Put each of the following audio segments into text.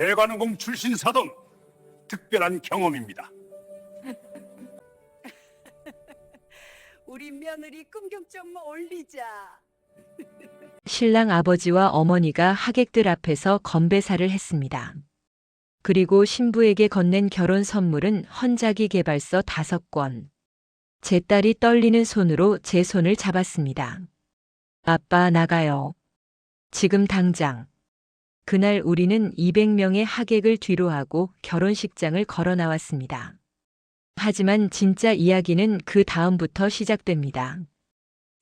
대관우공 출신 사돈 특별한 경험입니다. 우리 며느리 꿈경 좀 올리자. 신랑 아버지와 어머니가 하객들 앞에서 건배사를 했습니다. 그리고 신부에게 건넨 결혼 선물은 헌자기 개발서 5권. 제 딸이 떨리는 손으로 제 손을 잡았습니다. 아빠, 나가요. 지금 당장. 그날 우리는 200명의 하객을 뒤로하고 결혼식장을 걸어 나왔습니다. 하지만 진짜 이야기는 그 다음부터 시작됩니다.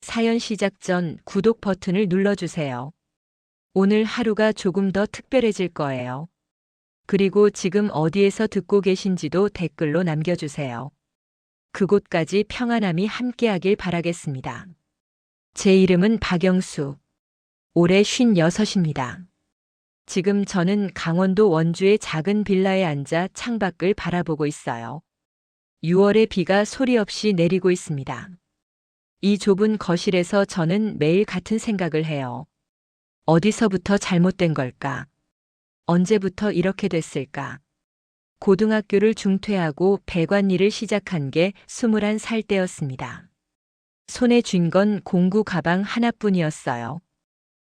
사연 시작 전 구독 버튼을 눌러주세요. 오늘 하루가 조금 더 특별해질 거예요. 그리고 지금 어디에서 듣고 계신지도 댓글로 남겨주세요. 그곳까지 평안함이 함께하길 바라겠습니다. 제 이름은 박영수. 올해 56입니다. 지금 저는 강원도 원주의 작은 빌라에 앉아 창밖을 바라보고 있어요. 6월의 비가 소리 없이 내리고 있습니다. 이 좁은 거실에서 저는 매일 같은 생각을 해요. 어디서부터 잘못된 걸까? 언제부터 이렇게 됐을까? 고등학교를 중퇴하고 배관 일을 시작한 게 21살 때였습니다. 손에 쥔 건 공구 가방 하나뿐이었어요.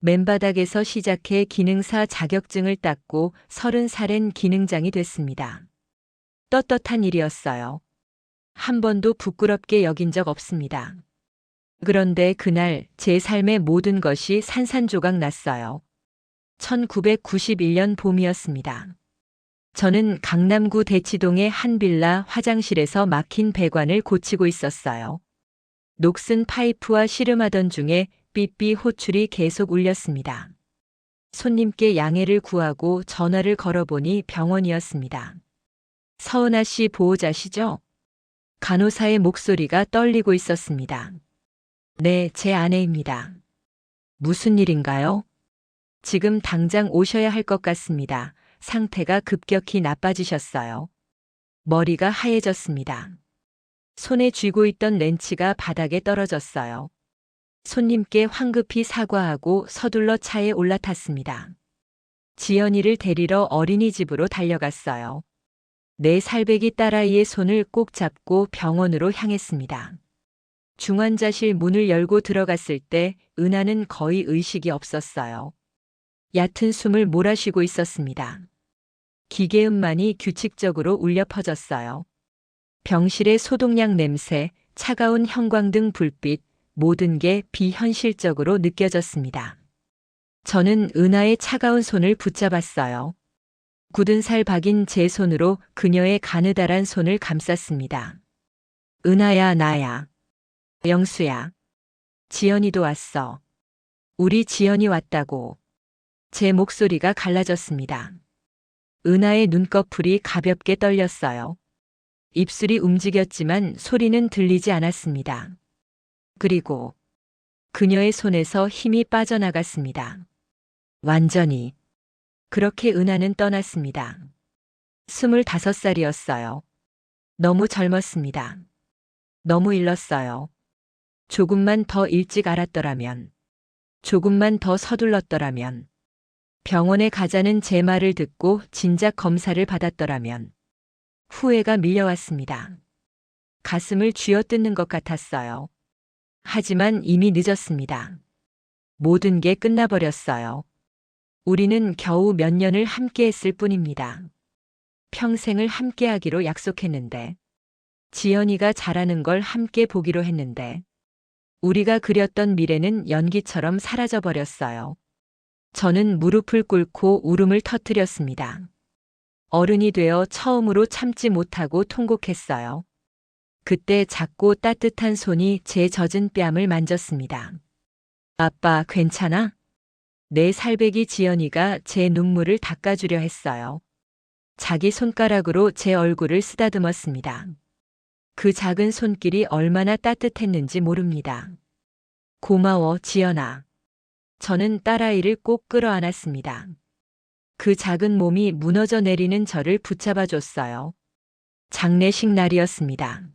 맨바닥에서 시작해 기능사 자격증을 땄고 30살엔 기능장이 됐습니다. 떳떳한 일이었어요. 한 번도 부끄럽게 여긴 적 없습니다. 그런데 그날 제 삶의 모든 것이 산산조각 났어요. 1991년 봄이었습니다. 저는 강남구 대치동의 한 빌라 화장실에서 막힌 배관을 고치고 있었어요. 녹슨 파이프와 씨름하던 중에 삐삐 호출이 계속 울렸습니다. 손님께 양해를 구하고 전화를 걸어보니 병원이었습니다. 서은아 씨 보호자시죠? 간호사의 목소리가 떨리고 있었습니다. 네, 제 아내입니다. 무슨 일인가요? 지금 당장 오셔야 할 것 같습니다. 상태가 급격히 나빠지셨어요. 머리가 하얘졌습니다. 손에 쥐고 있던 렌치가 바닥에 떨어졌어요. 손님께 황급히 사과하고 서둘러 차에 올라탔습니다. 지연이를 데리러 어린이집으로 달려갔어요. 4살배기 딸아이의 손을 꼭 잡고 병원으로 향했습니다. 중환자실 문을 열고 들어갔을 때 은하는 거의 의식이 없었어요. 얕은 숨을 몰아쉬고 있었습니다. 기계음만이 규칙적으로 울려 퍼졌어요. 병실의 소독약 냄새, 차가운 형광등 불빛, 모든 게 비현실적으로 느껴졌습니다. 저는 은하의 차가운 손을 붙잡았어요. 굳은 살 박인 제 손으로 그녀의 가느다란 손을 감쌌습니다. 은하야, 나야. 영수야. 지연이도 왔어. 우리 지연이 왔다고. 제 목소리가 갈라졌습니다. 은하의 눈꺼풀이 가볍게 떨렸어요. 입술이 움직였지만 소리는 들리지 않았습니다. 그리고 그녀의 손에서 힘이 빠져나갔습니다. 완전히. 그렇게 은하는 떠났습니다. 25살이었어요. 너무 젊었습니다. 너무 일렀어요. 조금만 더 일찍 알았더라면, 조금만 더 서둘렀더라면, 병원에 가자는 제 말을 듣고 진작 검사를 받았더라면, 후회가 밀려왔습니다. 가슴을 쥐어뜯는 것 같았어요. 하지만 이미 늦었습니다. 모든 게 끝나버렸어요. 우리는 겨우 몇 년을 함께 했을 뿐입니다. 평생을 함께 하기로 약속했는데, 지연이가 잘하는 걸 함께 보기로 했는데, 우리가 그렸던 미래는 연기처럼 사라져버렸어요. 저는 무릎을 꿇고 울음을 터뜨렸습니다. 어른이 되어 처음으로 참지 못하고 통곡했어요. 그때 작고 따뜻한 손이 제 젖은 뺨을 만졌습니다. 아빠, 괜찮아? 4살배기 지연이가 제 눈물을 닦아주려 했어요. 자기 손가락으로 제 얼굴을 쓰다듬었습니다. 그 작은 손길이 얼마나 따뜻했는지 모릅니다. 고마워, 지연아. 저는 딸아이를 꼭 끌어안았습니다. 그 작은 몸이 무너져 내리는 저를 붙잡아줬어요. 장례식 날이었습니다.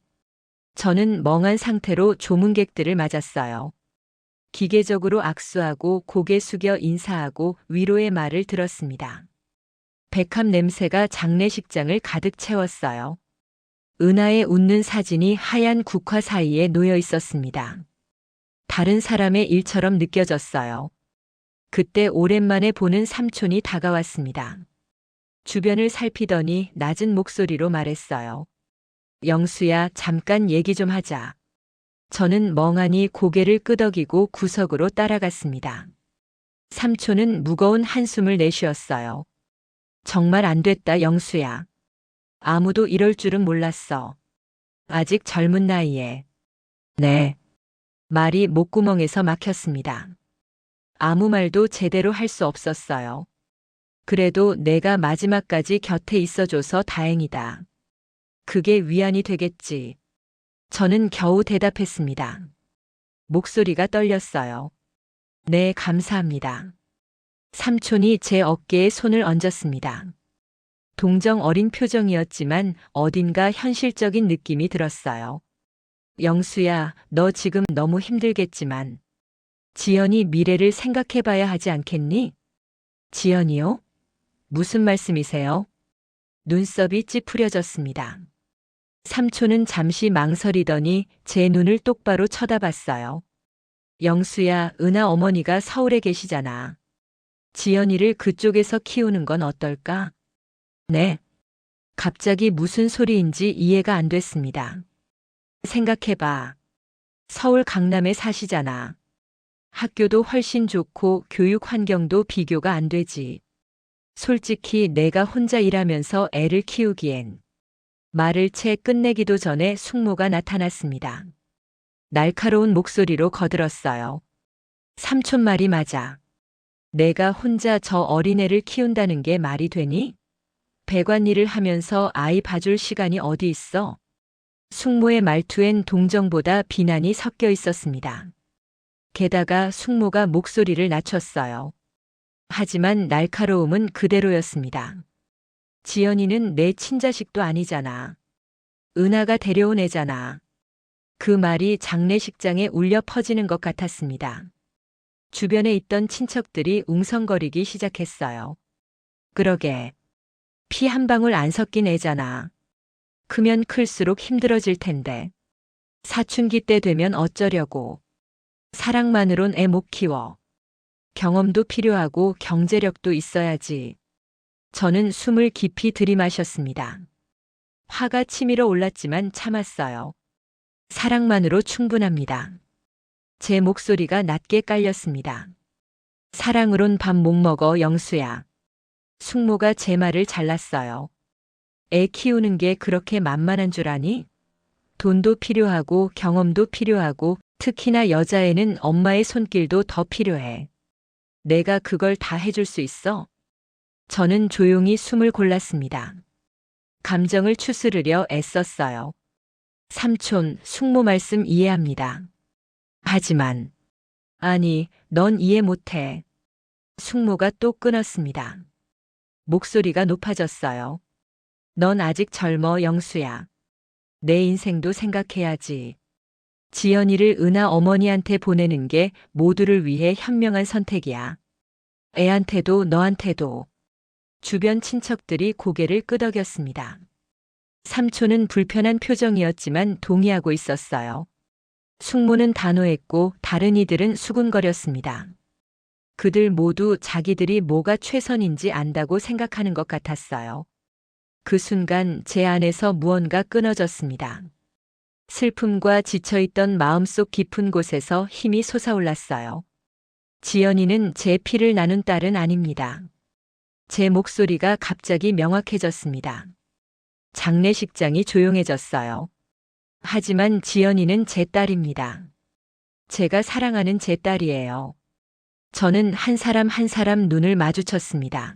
저는 멍한 상태로 조문객들을 맞았어요. 기계적으로 악수하고 고개 숙여 인사하고 위로의 말을 들었습니다. 백합 냄새가 장례식장을 가득 채웠어요. 은하의 웃는 사진이 하얀 국화 사이에 놓여 있었습니다. 다른 사람의 일처럼 느껴졌어요. 그때 오랜만에 보는 삼촌이 다가왔습니다. 주변을 살피더니 낮은 목소리로 말했어요. 영수야, 잠깐 얘기 좀 하자. 저는 멍하니 고개를 끄덕이고 구석으로 따라갔습니다. 삼촌은 무거운 한숨을 내쉬었어요. 정말 안 됐다, 영수야. 아무도 이럴 줄은 몰랐어. 아직 젊은 나이에. 네. 말이 목구멍에서 막혔습니다. 아무 말도 제대로 할 수 없었어요. 그래도 내가 마지막까지 곁에 있어줘서 다행이다. 그게 위안이 되겠지. 저는 겨우 대답했습니다. 목소리가 떨렸어요. 네, 감사합니다. 삼촌이 제 어깨에 손을 얹었습니다. 동정 어린 표정이었지만 어딘가 현실적인 느낌이 들었어요. 영수야, 너 지금 너무 힘들겠지만 지연이 미래를 생각해봐야 하지 않겠니? 지연이요? 무슨 말씀이세요? 눈썹이 찌푸려졌습니다. 삼촌은 잠시 망설이더니 제 눈을 똑바로 쳐다봤어요. 영수야, 은하 어머니가 서울에 계시잖아. 지연이를 그쪽에서 키우는 건 어떨까? 네. 갑자기 무슨 소리인지 이해가 안 됐습니다. 생각해봐. 서울 강남에 사시잖아. 학교도 훨씬 좋고 교육 환경도 비교가 안 되지. 솔직히 내가 혼자 일하면서 애를 키우기엔. 말을 채 끝내기도 전에 숙모가 나타났습니다. 날카로운 목소리로 거들었어요. 삼촌 말이 맞아. 내가 혼자 저 어린애를 키운다는 게 말이 되니? 배관일을 하면서 아이 봐줄 시간이 어디 있어? 숙모의 말투엔 동정보다 비난이 섞여 있었습니다. 게다가 숙모가 목소리를 낮췄어요. 하지만 날카로움은 그대로였습니다. 지연이는 내 친자식도 아니잖아. 은하가 데려온 애잖아. 그 말이 장례식장에 울려 퍼지는 것 같았습니다. 주변에 있던 친척들이 웅성거리기 시작했어요. 그러게. 피 한 방울 안 섞인 애잖아. 크면 클수록 힘들어질 텐데. 사춘기 때 되면 어쩌려고. 사랑만으론 애 못 키워. 경험도 필요하고 경제력도 있어야지. 저는 숨을 깊이 들이마셨습니다. 화가 치밀어 올랐지만 참았어요. 사랑만으로 충분합니다. 제 목소리가 낮게 깔렸습니다. 사랑으론 밥 못 먹어, 영수야. 숙모가 제 말을 잘랐어요. 애 키우는 게 그렇게 만만한 줄 아니? 돈도 필요하고 경험도 필요하고 특히나 여자애는 엄마의 손길도 더 필요해. 내가 그걸 다 해줄 수 있어? 저는 조용히 숨을 골랐습니다. 감정을 추스르려 애썼어요. 삼촌, 숙모 말씀 이해합니다. 하지만, 아니, 넌 이해 못해. 숙모가 또 끊었습니다. 목소리가 높아졌어요. 넌 아직 젊어, 영수야. 내 인생도 생각해야지. 지연이를 은하 어머니한테 보내는 게 모두를 위해 현명한 선택이야. 애한테도 너한테도. 주변 친척들이 고개를 끄덕였습니다. 삼촌은 불편한 표정이었지만 동의하고 있었어요. 숙모는 단호했고 다른 이들은 수군거렸습니다. 그들 모두 자기들이 뭐가 최선인지 안다고 생각하는 것 같았어요. 그 순간 제 안에서 무언가 끊어졌습니다. 슬픔과 지쳐있던 마음속 깊은 곳에서 힘이 솟아올랐어요. 지연이는 제 피를 나눈 딸은 아닙니다. 제 목소리가 갑자기 명확해졌습니다. 장례식장이 조용해졌어요. 하지만 지연이는 제 딸입니다. 제가 사랑하는 제 딸이에요. 저는 한 사람 한 사람 눈을 마주쳤습니다.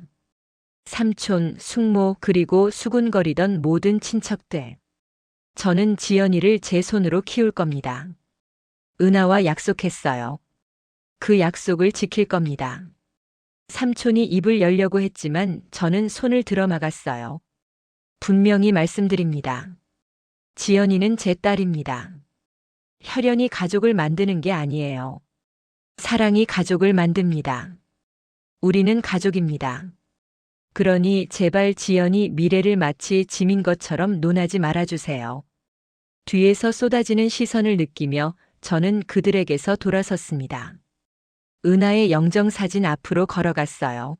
삼촌, 숙모, 그리고 수군거리던 모든 친척들. 저는 지연이를 제 손으로 키울 겁니다. 은하와 약속했어요. 그 약속을 지킬 겁니다. 삼촌이 입을 열려고 했지만 저는 손을 들어 막았어요. 분명히 말씀드립니다. 지연이는 제 딸입니다. 혈연이 가족을 만드는 게 아니에요. 사랑이 가족을 만듭니다. 우리는 가족입니다. 그러니 제발 지연이 미래를 마치 짐인 것처럼 논하지 말아주세요. 뒤에서 쏟아지는 시선을 느끼며 저는 그들에게서 돌아섰습니다. 은하의 영정사진 앞으로 걸어갔어요.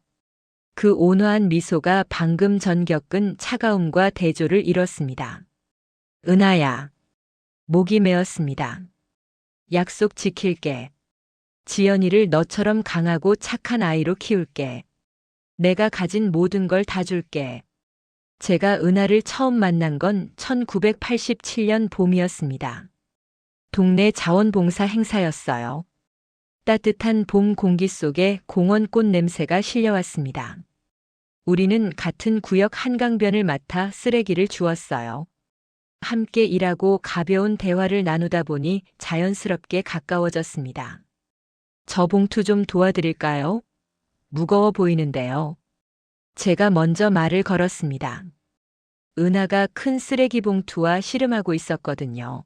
그 온화한 미소가 방금 전 겪은 차가움과 대조를 이뤘습니다. 은하야. 목이 메었습니다. 약속 지킬게. 지연이를 너처럼 강하고 착한 아이로 키울게. 내가 가진 모든 걸 다 줄게. 제가 은하를 처음 만난 건 1987년 봄이었습니다. 동네 자원봉사 행사였어요. 따뜻한 봄 공기 속에 공원 꽃 냄새가 실려왔습니다. 우리는 같은 구역 한강변을 맡아 쓰레기를 주웠어요. 함께 일하고 가벼운 대화를 나누다 보니 자연스럽게 가까워졌습니다. 저 봉투 좀 도와드릴까요? 무거워 보이는데요. 제가 먼저 말을 걸었습니다. 은하가 큰 쓰레기 봉투와 씨름하고 있었거든요.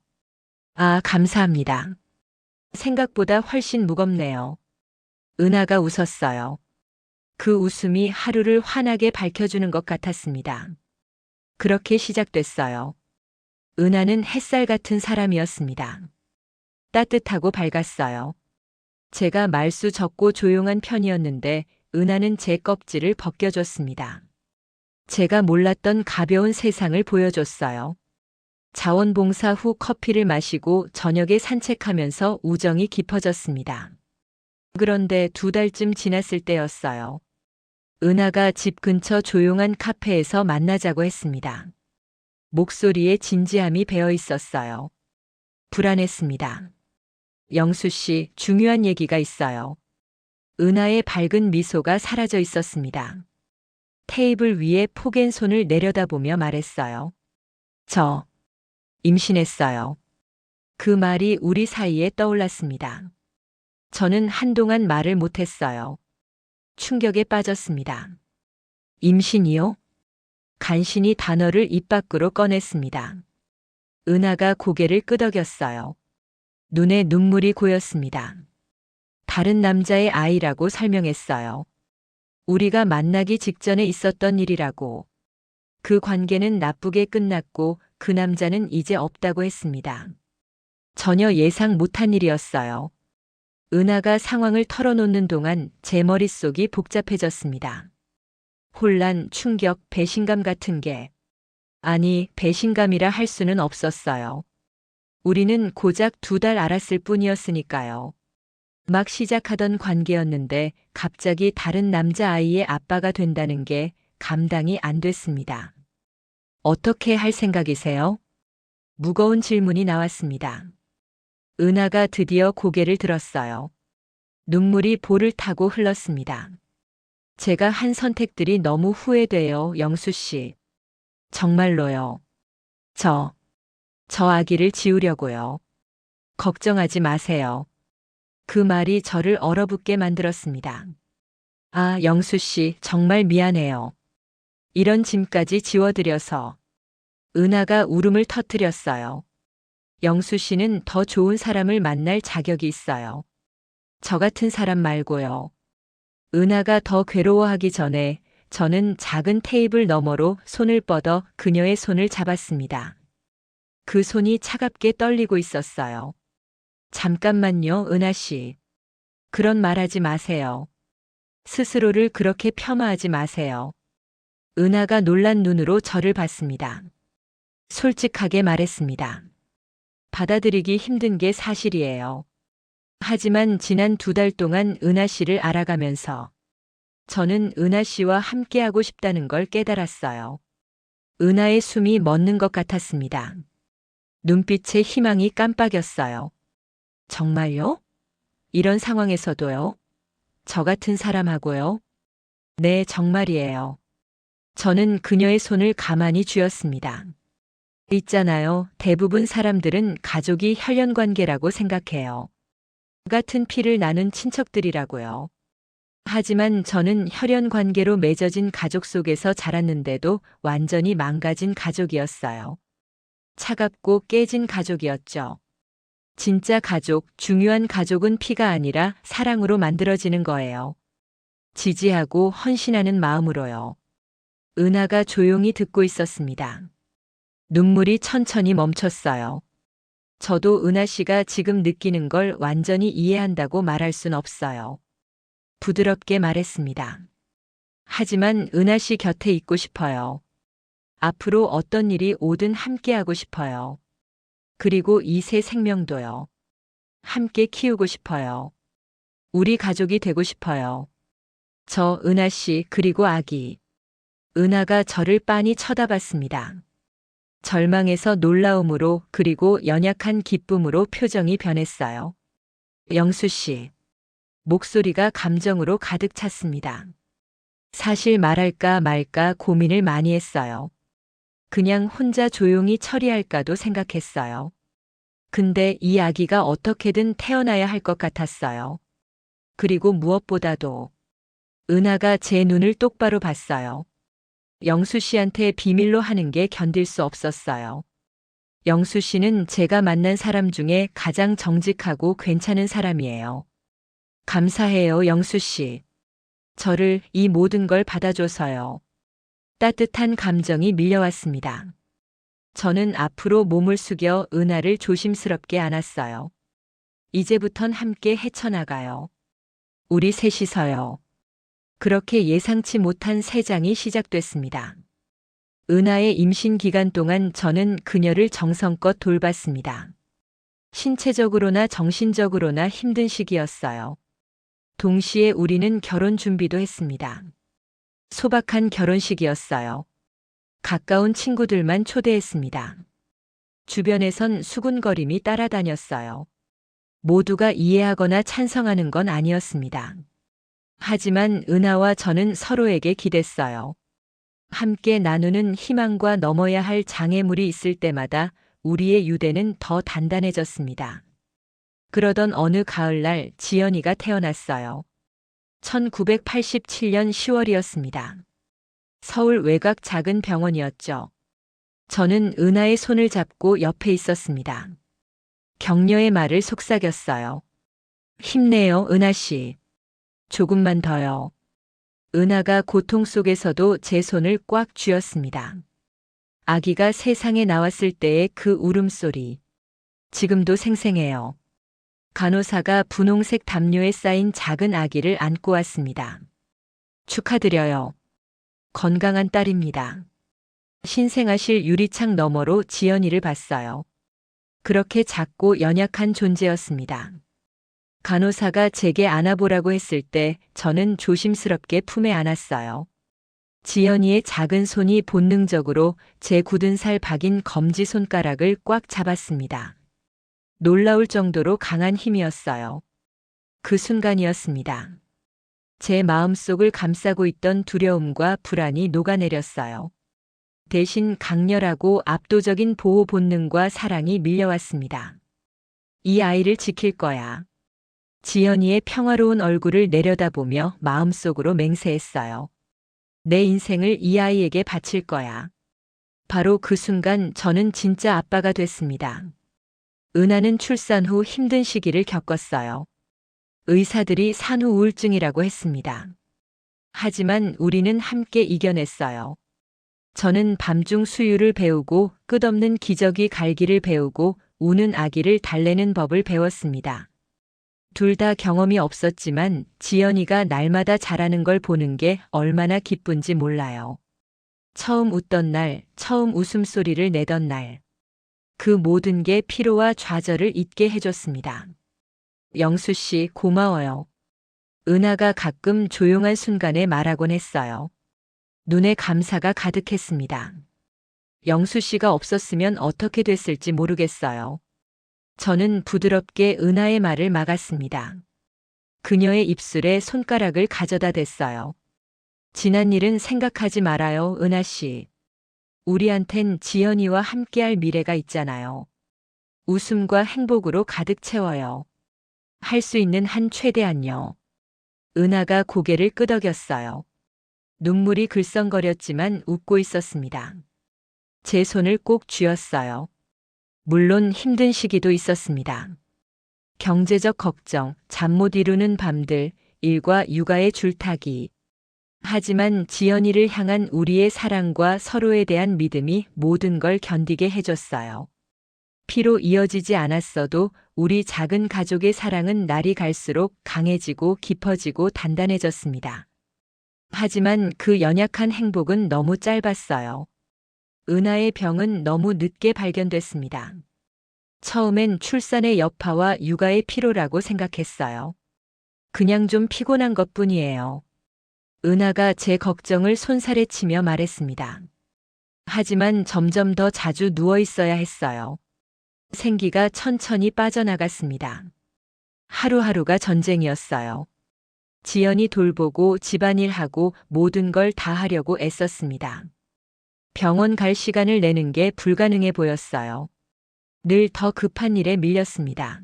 아, 감사합니다. 생각보다 훨씬 무겁네요. 은하가 웃었어요. 그 웃음이 하루를 환하게 밝혀주는 것 같았습니다. 그렇게 시작됐어요. 은하는 햇살 같은 사람이었습니다. 따뜻하고 밝았어요. 제가 말수 적고 조용한 편이었는데 은하는 제 껍질을 벗겨줬습니다. 제가 몰랐던 가벼운 세상을 보여줬어요. 자원봉사 후 커피를 마시고 저녁에 산책하면서 우정이 깊어졌습니다. 그런데 2달쯤 지났을 때였어요. 은하가 집 근처 조용한 카페에서 만나자고 했습니다. 목소리에 진지함이 배어 있었어요. 불안했습니다. 영수 씨, 중요한 얘기가 있어요. 은하의 밝은 미소가 사라져 있었습니다. 테이블 위에 포갠 손을 내려다보며 말했어요. 저 임신했어요. 그 말이 우리 사이에 떠올랐습니다. 저는 한동안 말을 못했어요. 충격에 빠졌습니다. 임신이요? 간신히 단어를 입 밖으로 꺼냈습니다. 은하가 고개를 끄덕였어요. 눈에 눈물이 고였습니다. 다른 남자의 아이라고 설명했어요. 우리가 만나기 직전에 있었던 일이라고. 그 관계는 나쁘게 끝났고 그 남자는 이제 없다고 했습니다. 전혀 예상 못한 일이었어요. 은하가 상황을 털어놓는 동안 제 머릿속이 복잡해졌습니다. 혼란, 충격, 배신감 같은 게. 아니, 배신감이라 할 수는 없었어요. 우리는 고작 2달 알았을 뿐이었으니까요. 막 시작하던 관계였는데 갑자기 다른 남자아이의 아빠가 된다는 게 감당이 안 됐습니다. 어떻게 할 생각이세요? 무거운 질문이 나왔습니다. 은하가 드디어 고개를 들었어요. 눈물이 볼을 타고 흘렀습니다. 제가 한 선택들이 너무 후회돼요, 영수 씨. 정말로요. 저 아기를 지우려고요. 걱정하지 마세요. 그 말이 저를 얼어붙게 만들었습니다. 아, 영수 씨, 정말 미안해요. 이런 짐까지 지워드려서. 은하가 울음을 터뜨렸어요. 영수 씨는 더 좋은 사람을 만날 자격이 있어요. 저 같은 사람 말고요. 은하가 더 괴로워하기 전에 저는 작은 테이블 너머로 손을 뻗어 그녀의 손을 잡았습니다. 그 손이 차갑게 떨리고 있었어요. 잠깐만요, 은하 씨. 그런 말 하지 마세요. 스스로를 그렇게 폄하하지 마세요. 은하가 놀란 눈으로 저를 봤습니다. 솔직하게 말했습니다. 받아들이기 힘든 게 사실이에요. 하지만 지난 2달 동안 은하 씨를 알아가면서 저는 은하 씨와 함께하고 싶다는 걸 깨달았어요. 은하의 숨이 멎는 것 같았습니다. 눈빛에 희망이 깜빡였어요. 정말요? 이런 상황에서도요? 저 같은 사람하고요? 네, 정말이에요. 저는 그녀의 손을 가만히 쥐었습니다. 있잖아요. 대부분 사람들은 가족이 혈연관계라고 생각해요. 같은 피를 나눈 친척들이라고요. 하지만 저는 혈연관계로 맺어진 가족 속에서 자랐는데도 완전히 망가진 가족이었어요. 차갑고 깨진 가족이었죠. 진짜 가족, 중요한 가족은 피가 아니라 사랑으로 만들어지는 거예요. 지지하고 헌신하는 마음으로요. 은하가 조용히 듣고 있었습니다. 눈물이 천천히 멈췄어요. 저도 은하 씨가 지금 느끼는 걸 완전히 이해한다고 말할 순 없어요. 부드럽게 말했습니다. 하지만 은하 씨 곁에 있고 싶어요. 앞으로 어떤 일이 오든 함께하고 싶어요. 그리고 이 새 생명도요. 함께 키우고 싶어요. 우리 가족이 되고 싶어요. 저 은하 씨 그리고 아기. 은하가 저를 빤히 쳐다봤습니다. 절망에서 놀라움으로 그리고 연약한 기쁨으로 표정이 변했어요. 영수 씨. 목소리가 감정으로 가득 찼습니다. 사실 말할까 말까 고민을 많이 했어요. 그냥 혼자 조용히 처리할까도 생각했어요. 근데 이 아기가 어떻게든 태어나야 할 것 같았어요. 그리고 무엇보다도 은하가 제 눈을 똑바로 봤어요. 영수 씨한테 비밀로 하는 게 견딜 수 없었어요. 영수 씨는 제가 만난 사람 중에 가장 정직하고 괜찮은 사람이에요. 감사해요, 영수 씨. 저를 이 모든 걸 받아줘서요. 따뜻한 감정이 밀려왔습니다. 저는 앞으로 몸을 숙여 은하를 조심스럽게 안았어요. 이제부턴 함께 헤쳐나가요. 우리 셋이서요. 그렇게 예상치 못한 세 장이 시작됐습니다. 은하의 임신 기간 동안 저는 그녀를 정성껏 돌봤습니다. 신체적으로나 정신적으로나 힘든 시기였어요. 동시에 우리는 결혼 준비도 했습니다. 소박한 결혼식이었어요. 가까운 친구들만 초대했습니다. 주변에선 수군거림이 따라다녔어요. 모두가 이해하거나 찬성하는 건 아니었습니다. 하지만 은하와 저는 서로에게 기댔어요. 함께 나누는 희망과 넘어야 할 장애물이 있을 때마다 우리의 유대는 더 단단해졌습니다. 그러던 어느 가을날 지연이가 태어났어요. 1987년 10월이었습니다. 서울 외곽 작은 병원이었죠. 저는 은하의 손을 잡고 옆에 있었습니다. 격려의 말을 속삭였어요. 힘내요, 은하 씨. 조금만 더요. 은하가 고통 속에서도 제 손을 꽉 쥐었습니다. 아기가 세상에 나왔을 때의 그 울음소리. 지금도 생생해요. 간호사가 분홍색 담요에 쌓인 작은 아기를 안고 왔습니다. 축하드려요. 건강한 딸입니다. 신생아실 유리창 너머로 지연이를 봤어요. 그렇게 작고 연약한 존재였습니다. 간호사가 제게 안아보라고 했을 때 저는 조심스럽게 품에 안았어요. 지연이의 작은 손이 본능적으로 제 굳은 살 박인 검지 손가락을 꽉 잡았습니다. 놀라울 정도로 강한 힘이었어요. 그 순간이었습니다. 제 마음속을 감싸고 있던 두려움과 불안이 녹아내렸어요. 대신 강렬하고 압도적인 보호 본능과 사랑이 밀려왔습니다. 이 아이를 지킬 거야. 지연이의 평화로운 얼굴을 내려다보며 마음속으로 맹세했어요. 내 인생을 이 아이에게 바칠 거야. 바로 그 순간 저는 진짜 아빠가 됐습니다. 은하는 출산 후 힘든 시기를 겪었어요. 의사들이 산후 우울증이라고 했습니다. 하지만 우리는 함께 이겨냈어요. 저는 밤중 수유를 배우고 끝없는 기저귀 갈기를 배우고 우는 아기를 달래는 법을 배웠습니다. 둘 다 경험이 없었지만 지연이가 날마다 자라는 걸 보는 게 얼마나 기쁜지 몰라요. 처음 웃던 날, 처음 웃음소리를 내던 날. 그 모든 게 피로와 좌절을 잊게 해줬습니다. 영수 씨 고마워요. 은하가 가끔 조용한 순간에 말하곤 했어요. 눈에 감사가 가득했습니다. 영수 씨가 없었으면 어떻게 됐을지 모르겠어요. 저는 부드럽게 은하의 말을 막았습니다. 그녀의 입술에 손가락을 가져다 댔어요. 지난 일은 생각하지 말아요, 은하 씨. 우리한텐 지연이와 함께할 미래가 있잖아요. 웃음과 행복으로 가득 채워요. 할 수 있는 한 최대한요. 은하가 고개를 끄덕였어요. 눈물이 글썽거렸지만 웃고 있었습니다. 제 손을 꼭 쥐었어요. 물론 힘든 시기도 있었습니다. 경제적 걱정, 잠 못 이루는 밤들, 일과 육아의 줄타기. 하지만 지연이를 향한 우리의 사랑과 서로에 대한 믿음이 모든 걸 견디게 해줬어요. 피로 이어지지 않았어도 우리 작은 가족의 사랑은 날이 갈수록 강해지고 깊어지고 단단해졌습니다. 하지만 그 연약한 행복은 너무 짧았어요. 은하의 병은 너무 늦게 발견됐습니다. 처음엔 출산의 여파와 육아의 피로라고 생각했어요. 그냥 좀 피곤한 것뿐이에요. 은하가 제 걱정을 손살에 치며 말했습니다. 하지만 점점 더 자주 누워 있어야 했어요. 생기가 천천히 빠져나갔습니다. 하루하루가 전쟁이었어요. 지연이 돌보고 집안일하고 모든 걸 다 하려고 애썼습니다. 병원 갈 시간을 내는 게 불가능해 보였어요. 늘 더 급한 일에 밀렸습니다.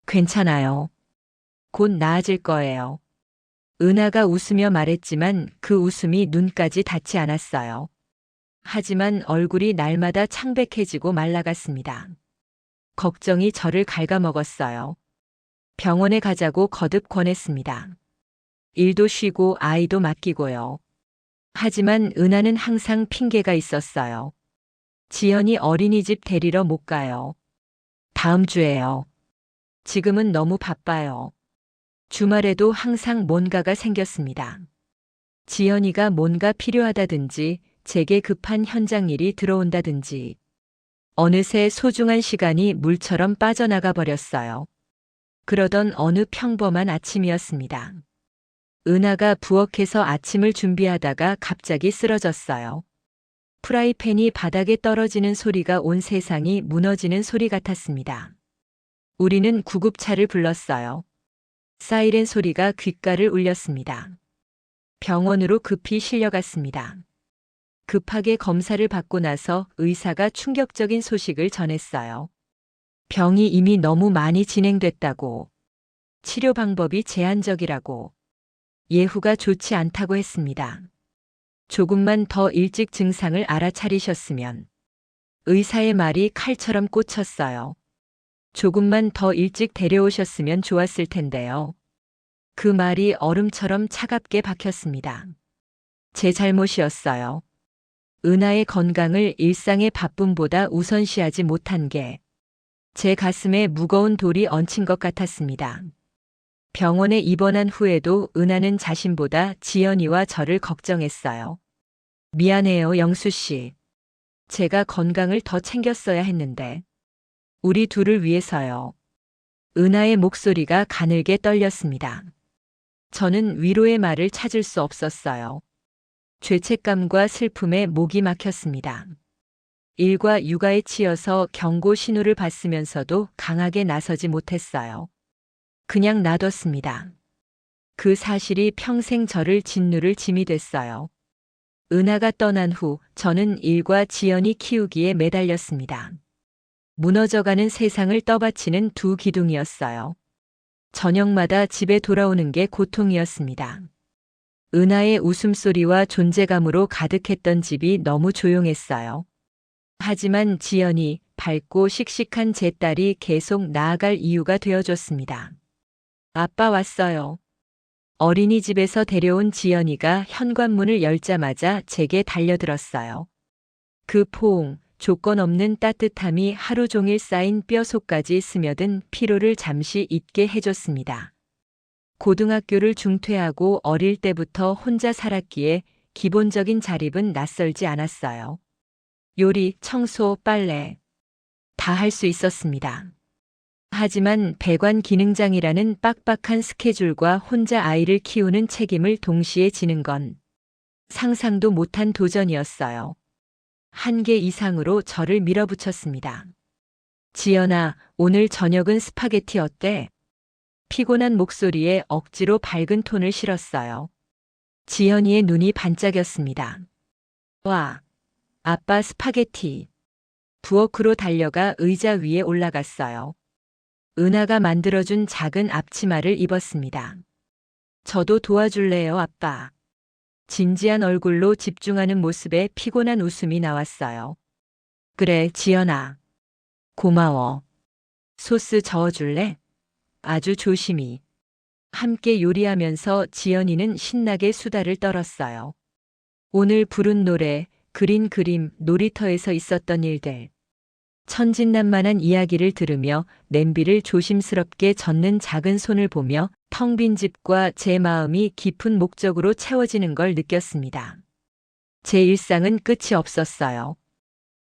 괜찮아요. 곧 나아질 거예요. 은하가 웃으며 말했지만 그 웃음이 눈까지 닿지 않았어요. 하지만 얼굴이 날마다 창백해지고 말라갔습니다. 걱정이 저를 갉아먹었어요. 병원에 가자고 거듭 권했습니다. 일도 쉬고 아이도 맡기고요. 하지만 은하는 항상 핑계가 있었어요. 지연이 어린이집 데리러 못 가요. 다음 주에요. 지금은 너무 바빠요. 주말에도 항상 뭔가가 생겼습니다. 지연이가 뭔가 필요하다든지 제게 급한 현장 일이 들어온다든지 어느새 소중한 시간이 물처럼 빠져나가 버렸어요. 그러던 어느 평범한 아침이었습니다. 은하가 부엌에서 아침을 준비하다가 갑자기 쓰러졌어요. 프라이팬이 바닥에 떨어지는 소리가 온 세상이 무너지는 소리 같았습니다. 우리는 구급차를 불렀어요. 사이렌 소리가 귓가를 울렸습니다. 병원으로 급히 실려갔습니다. 급하게 검사를 받고 나서 의사가 충격적인 소식을 전했어요. 병이 이미 너무 많이 진행됐다고, 치료 방법이 제한적이라고, 예후가 좋지 않다고 했습니다. 조금만 더 일찍 증상을 알아차리셨으면. 의사의 말이 칼처럼 꽂혔어요. 조금만 더 일찍 데려오셨으면 좋았을 텐데요. 그 말이 얼음처럼 차갑게 박혔습니다. 제 잘못이었어요. 은하의 건강을 일상의 바쁨보다 우선시하지 못한 게 제 가슴에 무거운 돌이 얹힌 것 같았습니다. 병원에 입원한 후에도 은하는 자신보다 지연이와 저를 걱정했어요. 미안해요, 영수 씨. 제가 건강을 더 챙겼어야 했는데. 우리 둘을 위해서요. 은하의 목소리가 가늘게 떨렸습니다. 저는 위로의 말을 찾을 수 없었어요. 죄책감과 슬픔에 목이 막혔습니다. 일과 육아에 치여서 경고 신호를 받으면서도 강하게 나서지 못했어요. 그냥 놔뒀습니다. 그 사실이 평생 저를 짓누를 짐이 됐어요. 은하가 떠난 후 저는 일과 지연이 키우기에 매달렸습니다. 무너져가는 세상을 떠받치는 두 기둥이었어요. 저녁마다 집에 돌아오는 게 고통이었습니다. 은하의 웃음소리와 존재감으로 가득했던 집이 너무 조용했어요. 하지만 지연이 밝고 씩씩한 제 딸이 계속 나아갈 이유가 되어줬습니다. 아빠 왔어요. 어린이집에서 데려온 지연이가 현관문을 열자마자 제게 달려들었어요. 그 포옹, 조건 없는 따뜻함이 하루 종일 쌓인 뼈 속까지 스며든 피로를 잠시 잊게 해줬습니다. 고등학교를 중퇴하고 어릴 때부터 혼자 살았기에 기본적인 자립은 낯설지 않았어요. 요리, 청소, 빨래 다 할 수 있었습니다. 하지만 배관 기능장이라는 빡빡한 스케줄과 혼자 아이를 키우는 책임을 동시에 지는 건 상상도 못한 도전이었어요. 한계 이상으로 저를 밀어붙였습니다. 지연아, 오늘 저녁은 스파게티 어때? 피곤한 목소리에 억지로 밝은 톤을 실었어요. 지연이의 눈이 반짝였습니다. 와, 아빠 스파게티. 부엌으로 달려가 의자 위에 올라갔어요. 은하가 만들어준 작은 앞치마를 입었습니다. 저도 도와줄래요, 아빠. 진지한 얼굴로 집중하는 모습에 피곤한 웃음이 나왔어요. 그래, 지연아. 고마워. 소스 저어줄래? 아주 조심히. 함께 요리하면서 지연이는 신나게 수다를 떨었어요. 오늘 부른 노래, 그린 그림, 놀이터에서 있었던 일들. 천진난만한 이야기를 들으며 냄비를 조심스럽게 젓는 작은 손을 보며 텅 빈 집과 제 마음이 깊은 목적으로 채워지는 걸 느꼈습니다. 제 일상은 끝이 없었어요.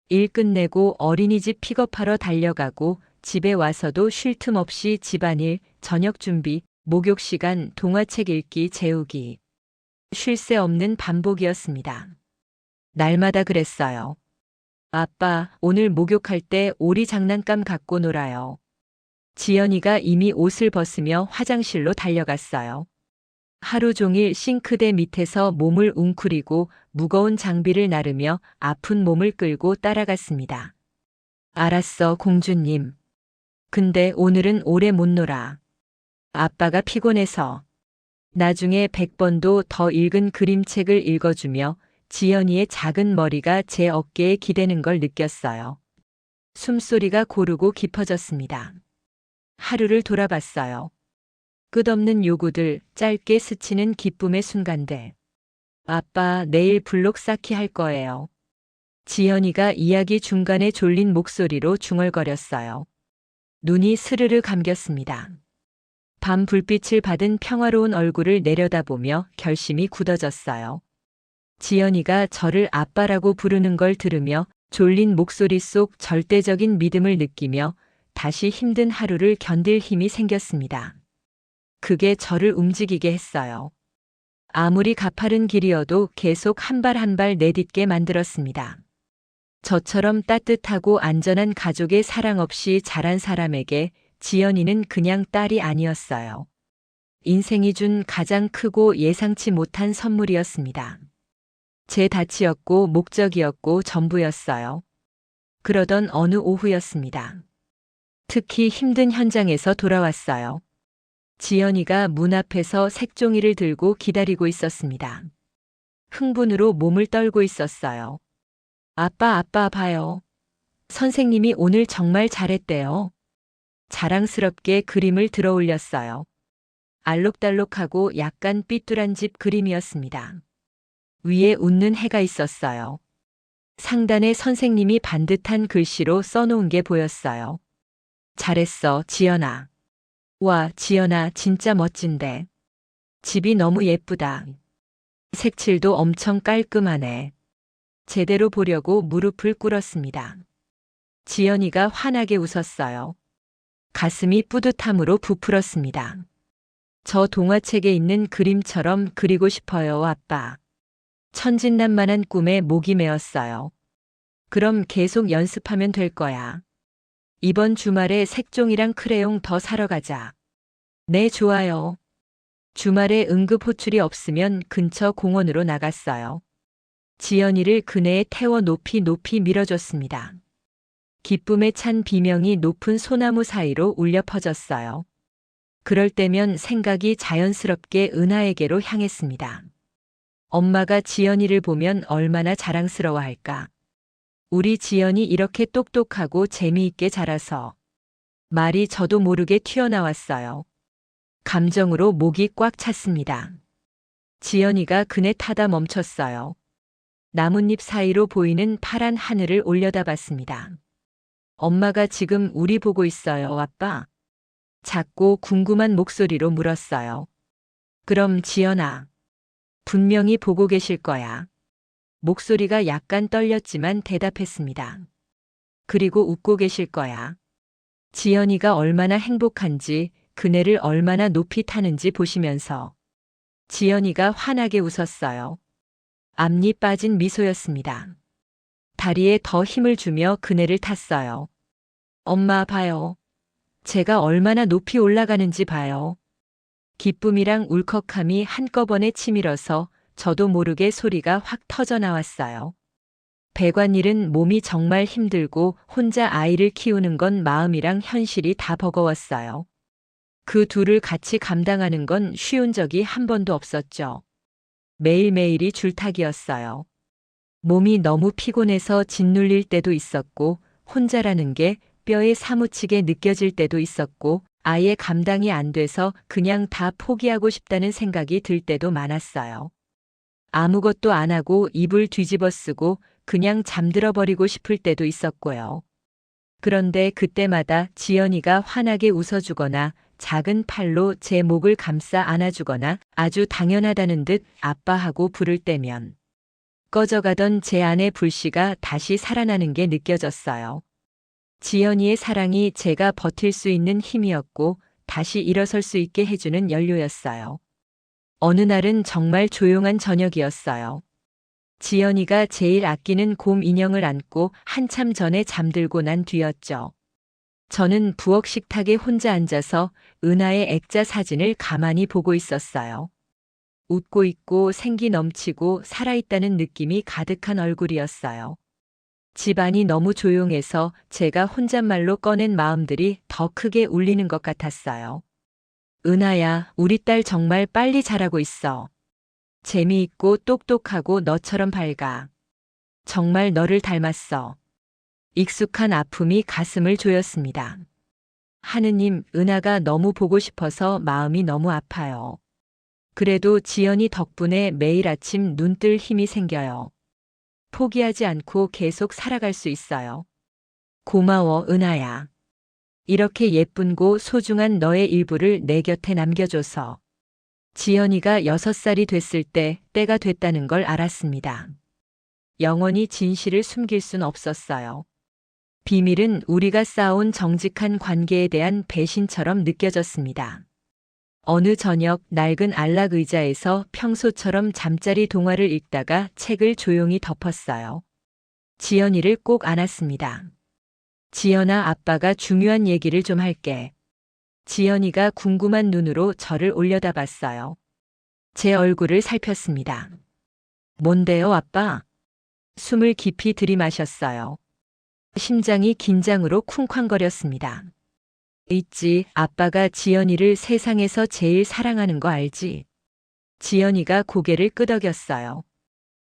일 끝내고 어린이집 픽업하러 달려가고 집에 와서도 쉴 틈 없이 집안일, 저녁 준비, 목욕 시간, 동화책 읽기, 재우기. 쉴 새 없는 반복이었습니다. 날마다 그랬어요. 아빠, 오늘 목욕할 때 오리 장난감 갖고 놀아요. 지연이가 이미 옷을 벗으며 화장실로 달려갔어요. 하루 종일 싱크대 밑에서 몸을 웅크리고 무거운 장비를 나르며 아픈 몸을 끌고 따라갔습니다. 알았어, 공주님. 근데 오늘은 오래 못 놀아. 아빠가 피곤해서. 나중에 100번도 더 읽은 그림책을 읽어주며 지연이의 작은 머리가 제 어깨에 기대는 걸 느꼈어요. 숨소리가 고르고 깊어졌습니다. 하루를 돌아봤어요. 끝없는 요구들, 짧게 스치는 기쁨의 순간들. 아빠, 내일 블록 쌓기 할 거예요. 지연이가 이야기 중간에 졸린 목소리로 중얼거렸어요. 눈이 스르르 감겼습니다. 밤 불빛을 받은 평화로운 얼굴을 내려다보며 결심이 굳어졌어요. 지연이가 저를 아빠라고 부르는 걸 들으며 졸린 목소리 속 절대적인 믿음을 느끼며 다시 힘든 하루를 견딜 힘이 생겼습니다. 그게 저를 움직이게 했어요. 아무리 가파른 길이어도 계속 한 발 한 발 내딛게 만들었습니다. 저처럼 따뜻하고 안전한 가족의 사랑 없이 자란 사람에게 지연이는 그냥 딸이 아니었어요. 인생이 준 가장 크고 예상치 못한 선물이었습니다. 제 닻이었고 목적이었고 전부였어요. 그러던 어느 오후였습니다. 특히 힘든 현장에서 돌아왔어요. 지연이가 문 앞에서 색종이를 들고 기다리고 있었습니다. 흥분으로 몸을 떨고 있었어요. 아빠 봐요. 선생님이 오늘 정말 잘했대요. 자랑스럽게 그림을 들어 올렸어요. 알록달록하고 약간 삐뚤한 집 그림이었습니다. 위에 웃는 해가 있었어요. 상단에 선생님이 반듯한 글씨로 써놓은 게 보였어요. 잘했어, 지연아. 와, 지연아, 진짜 멋진데. 집이 너무 예쁘다. 색칠도 엄청 깔끔하네. 제대로 보려고 무릎을 꿇었습니다. 지연이가 환하게 웃었어요. 가슴이 뿌듯함으로 부풀었습니다. 저 동화책에 있는 그림처럼 그리고 싶어요, 아빠. 천진난만한 꿈에 목이 메었어요. 그럼 계속 연습하면 될 거야. 이번 주말에 색종이랑 크레용 더 사러 가자. 네, 좋아요. 주말에 응급 호출이 없으면 근처 공원으로 나갔어요. 지연이를 그네에 태워 높이 높이 밀어줬습니다. 기쁨에 찬 비명이 높은 소나무 사이로 울려 퍼졌어요. 그럴 때면 생각이 자연스럽게 은하에게로 향했습니다. 엄마가 지연이를 보면 얼마나 자랑스러워할까. 우리 지연이 이렇게 똑똑하고 재미있게 자라서. 말이 저도 모르게 튀어나왔어요. 감정으로 목이 꽉 찼습니다. 지연이가 그네 타다 멈췄어요. 나뭇잎 사이로 보이는 파란 하늘을 올려다봤습니다. 엄마가 지금 우리 보고 있어요, 아빠. 작고 궁금한 목소리로 물었어요. 그럼 지연아, 분명히 보고 계실 거야. 목소리가 약간 떨렸지만 대답했습니다. 그리고 웃고 계실 거야. 지연이가 얼마나 행복한지, 그네를 얼마나 높이 타는지 보시면서. 지연이가 환하게 웃었어요. 앞니 빠진 미소였습니다. 다리에 더 힘을 주며 그네를 탔어요. 엄마 봐요. 제가 얼마나 높이 올라가는지 봐요. 기쁨이랑 울컥함이 한꺼번에 치밀어서 저도 모르게 소리가 확 터져 나왔어요. 배관일은 몸이 정말 힘들고 혼자 아이를 키우는 건 마음이랑 현실이 다 버거웠어요. 그 둘을 같이 감당하는 건 쉬운 적이 한 번도 없었죠. 매일매일이 줄타기였어요. 몸이 너무 피곤해서 짓눌릴 때도 있었고 혼자라는 게 뼈에 사무치게 느껴질 때도 있었고 아예 감당이 안 돼서 그냥 다 포기하고 싶다는 생각이 들 때도 많았어요. 아무것도 안 하고 이불 뒤집어 쓰고 그냥 잠들어 버리고 싶을 때도 있었고요. 그런데 그때마다 지연이가 환하게 웃어주거나 작은 팔로 제 목을 감싸 안아주거나 아주 당연하다는 듯 아빠하고 부를 때면 꺼져가던 제 안의 불씨가 다시 살아나는 게 느껴졌어요. 지연이의 사랑이 제가 버틸 수 있는 힘이었고 다시 일어설 수 있게 해주는 연료였어요. 어느 날은 정말 조용한 저녁이었어요. 지연이가 제일 아끼는 곰 인형을 안고 한참 전에 잠들고 난 뒤였죠. 저는 부엌 식탁에 혼자 앉아서 은하의 액자 사진을 가만히 보고 있었어요. 웃고 있고 생기 넘치고 살아있다는 느낌이 가득한 얼굴이었어요. 집안이 너무 조용해서 제가 혼잣말로 꺼낸 마음들이 더 크게 울리는 것 같았어요. 은하야, 우리 딸 정말 빨리 자라고 있어. 재미있고 똑똑하고 너처럼 밝아. 정말 너를 닮았어. 익숙한 아픔이 가슴을 조였습니다. 하느님, 은하가 너무 보고 싶어서 마음이 너무 아파요. 그래도 지연이 덕분에 매일 아침 눈 뜰 힘이 생겨요. 포기하지 않고 계속 살아갈 수 있어요. 고마워, 은하야. 이렇게 예쁜고 소중한 너의 일부를 내 곁에 남겨줘서. 지연이가 6살이 됐을 때 때가 됐다는 걸 알았습니다. 영원히 진실을 숨길 순 없었어요. 비밀은 우리가 쌓아온 정직한 관계에 대한 배신처럼 느껴졌습니다. 어느 저녁 낡은 안락 의자에서 평소처럼 잠자리 동화를 읽다가 책을 조용히 덮었어요. 지연이를 꼭 안았습니다. 지연아, 아빠가 중요한 얘기를 좀 할게. 지연이가 궁금한 눈으로 저를 올려다봤어요. 제 얼굴을 살폈습니다. 뭔데요, 아빠? 숨을 깊이 들이마셨어요. 심장이 긴장으로 쿵쾅거렸습니다. 있지, 아빠가 지연이를 세상에서 제일 사랑하는 거 알지? 지연이가 고개를 끄덕였어요.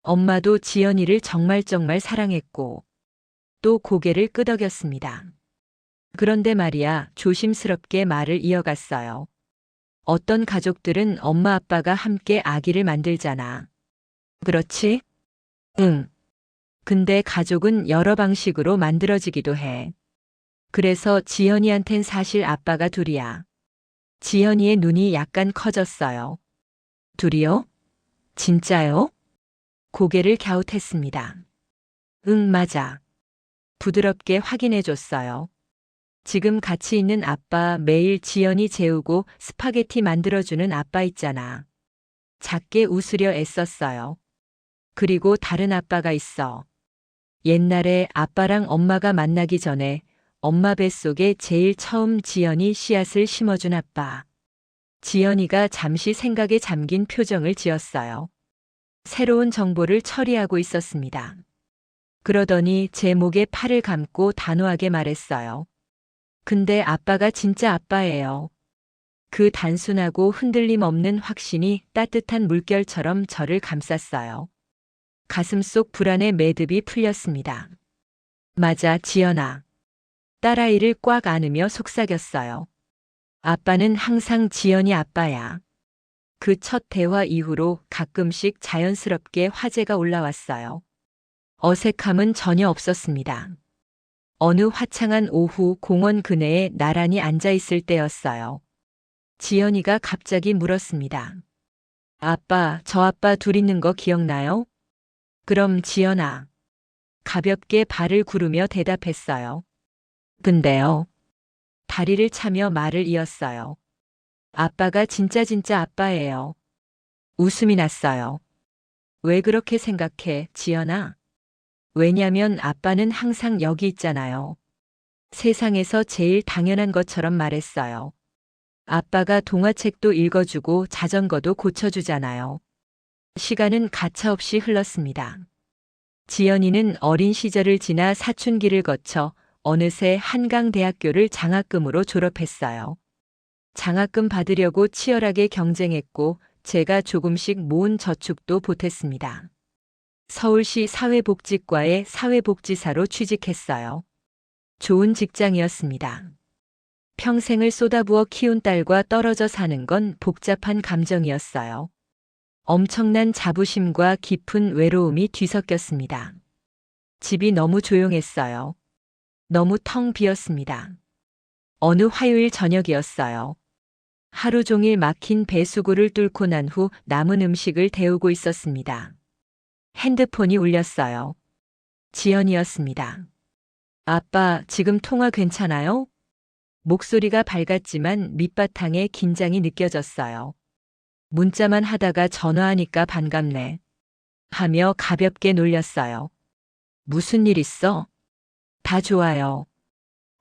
엄마도 지연이를 정말 사랑했고, 또 고개를 끄덕였습니다. 그런데 말이야, 조심스럽게 말을 이어갔어요. 어떤 가족들은 엄마 아빠가 함께 아기를 만들잖아. 그렇지? 응. 근데 가족은 여러 방식으로 만들어지기도 해. 그래서 지연이한텐 사실 아빠가 둘이야. 지연이의 눈이 약간 커졌어요. 둘이요? 진짜요? 고개를 갸웃했습니다. 응, 맞아. 부드럽게 확인해줬어요. 지금 같이 있는 아빠, 매일 지연이 재우고 스파게티 만들어주는 아빠 있잖아. 작게 웃으려 애썼어요. 그리고 다른 아빠가 있어. 옛날에 아빠랑 엄마가 만나기 전에 엄마 뱃속에 제일 처음 지연이 씨앗을 심어준 아빠. 지연이가 잠시 생각에 잠긴 표정을 지었어요. 새로운 정보를 처리하고 있었습니다. 그러더니 제 목에 팔을 감고 단호하게 말했어요. 근데 아빠가 진짜 아빠예요. 그 단순하고 흔들림 없는 확신이 따뜻한 물결처럼 저를 감쌌어요. 가슴속 불안의 매듭이 풀렸습니다. 맞아, 지연아. 딸아이를 꽉 안으며 속삭였어요. 아빠는 항상 지연이 아빠야. 그 첫 대화 이후로 가끔씩 자연스럽게 화제가 올라왔어요. 어색함은 전혀 없었습니다. 어느 화창한 오후 공원 그네에 나란히 앉아 있을 때였어요. 지연이가 갑자기 물었습니다. 아빠, 저 아빠 둘 있는 거 기억나요? 그럼 지연아. 가볍게 발을 구르며 대답했어요. 근데요. 다리를 차며 말을 이었어요. 아빠가 진짜 아빠예요. 웃음이 났어요. 왜 그렇게 생각해, 지연아? 왜냐면 아빠는 항상 여기 있잖아요. 세상에서 제일 당연한 것처럼 말했어요. 아빠가 동화책도 읽어주고 자전거도 고쳐주잖아요. 시간은 가차없이 흘렀습니다. 지연이는 어린 시절을 지나 사춘기를 거쳐 어느새 한강대학교를 장학금으로 졸업했어요. 장학금 받으려고 치열하게 경쟁했고 제가 조금씩 모은 저축도 보탰습니다. 서울시 사회복지과에 사회복지사로 취직했어요. 좋은 직장이었습니다. 평생을 쏟아부어 키운 딸과 떨어져 사는 건 복잡한 감정이었어요. 엄청난 자부심과 깊은 외로움이 뒤섞였습니다. 집이 너무 조용했어요. 너무 텅 비었습니다. 어느 화요일 저녁이었어요. 하루 종일 막힌 배수구를 뚫고 난 후 남은 음식을 데우고 있었습니다. 핸드폰이 울렸어요. 지연이었습니다. 아빠, 지금 통화 괜찮아요? 목소리가 밝았지만 밑바탕에 긴장이 느껴졌어요. 문자만 하다가 전화하니까 반갑네. 하며 가볍게 놀렸어요. 무슨 일 있어? 다 좋아요.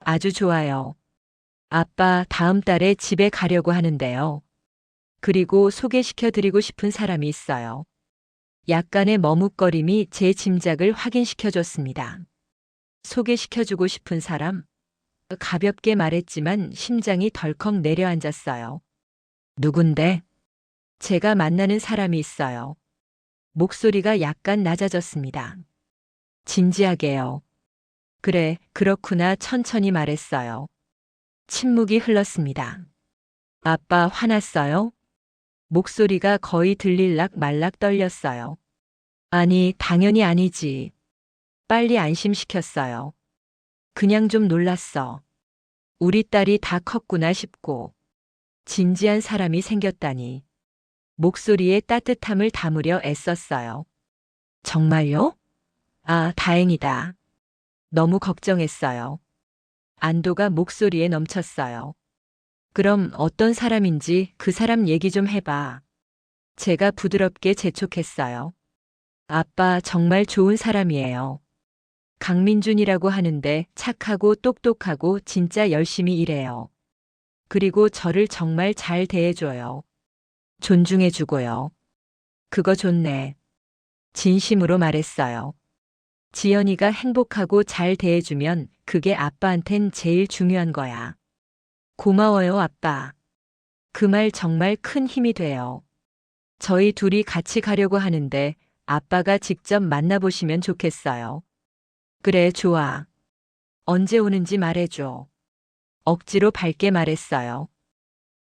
아주 좋아요. 아빠, 다음 달에 집에 가려고 하는데요. 그리고 소개시켜드리고 싶은 사람이 있어요. 약간의 머뭇거림이 제 짐작을 확인시켜줬습니다. 소개시켜주고 싶은 사람? 가볍게 말했지만 심장이 덜컥 내려앉았어요. 누군데? 제가 만나는 사람이 있어요. 목소리가 약간 낮아졌습니다. 진지하게요. 그래, 그렇구나 천천히 말했어요. 침묵이 흘렀습니다. 아빠 화났어요? 목소리가 거의 들릴락 말락 떨렸어요. 아니, 당연히 아니지. 빨리 안심시켰어요. 그냥 좀 놀랐어. 우리 딸이 다 컸구나 싶고. 진지한 사람이 생겼다니. 목소리에 따뜻함을 담으려 애썼어요. 정말요? 아, 다행이다. 너무 걱정했어요. 안도가 목소리에 넘쳤어요. 그럼 어떤 사람인지 그 사람 얘기 좀 해봐. 제가 부드럽게 재촉했어요. 아빠 정말 좋은 사람이에요. 강민준이라고 하는데 착하고 똑똑하고 진짜 열심히 일해요. 그리고 저를 정말 잘 대해줘요. 존중해주고요. 그거 좋네. 진심으로 말했어요. 지연이가 행복하고 잘 대해주면 그게 아빠한텐 제일 중요한 거야. 고마워요, 아빠. 그 말 정말 큰 힘이 돼요. 저희 둘이 같이 가려고 하는데 아빠가 직접 만나보시면 좋겠어요. 그래, 좋아. 언제 오는지 말해줘. 억지로 밝게 말했어요.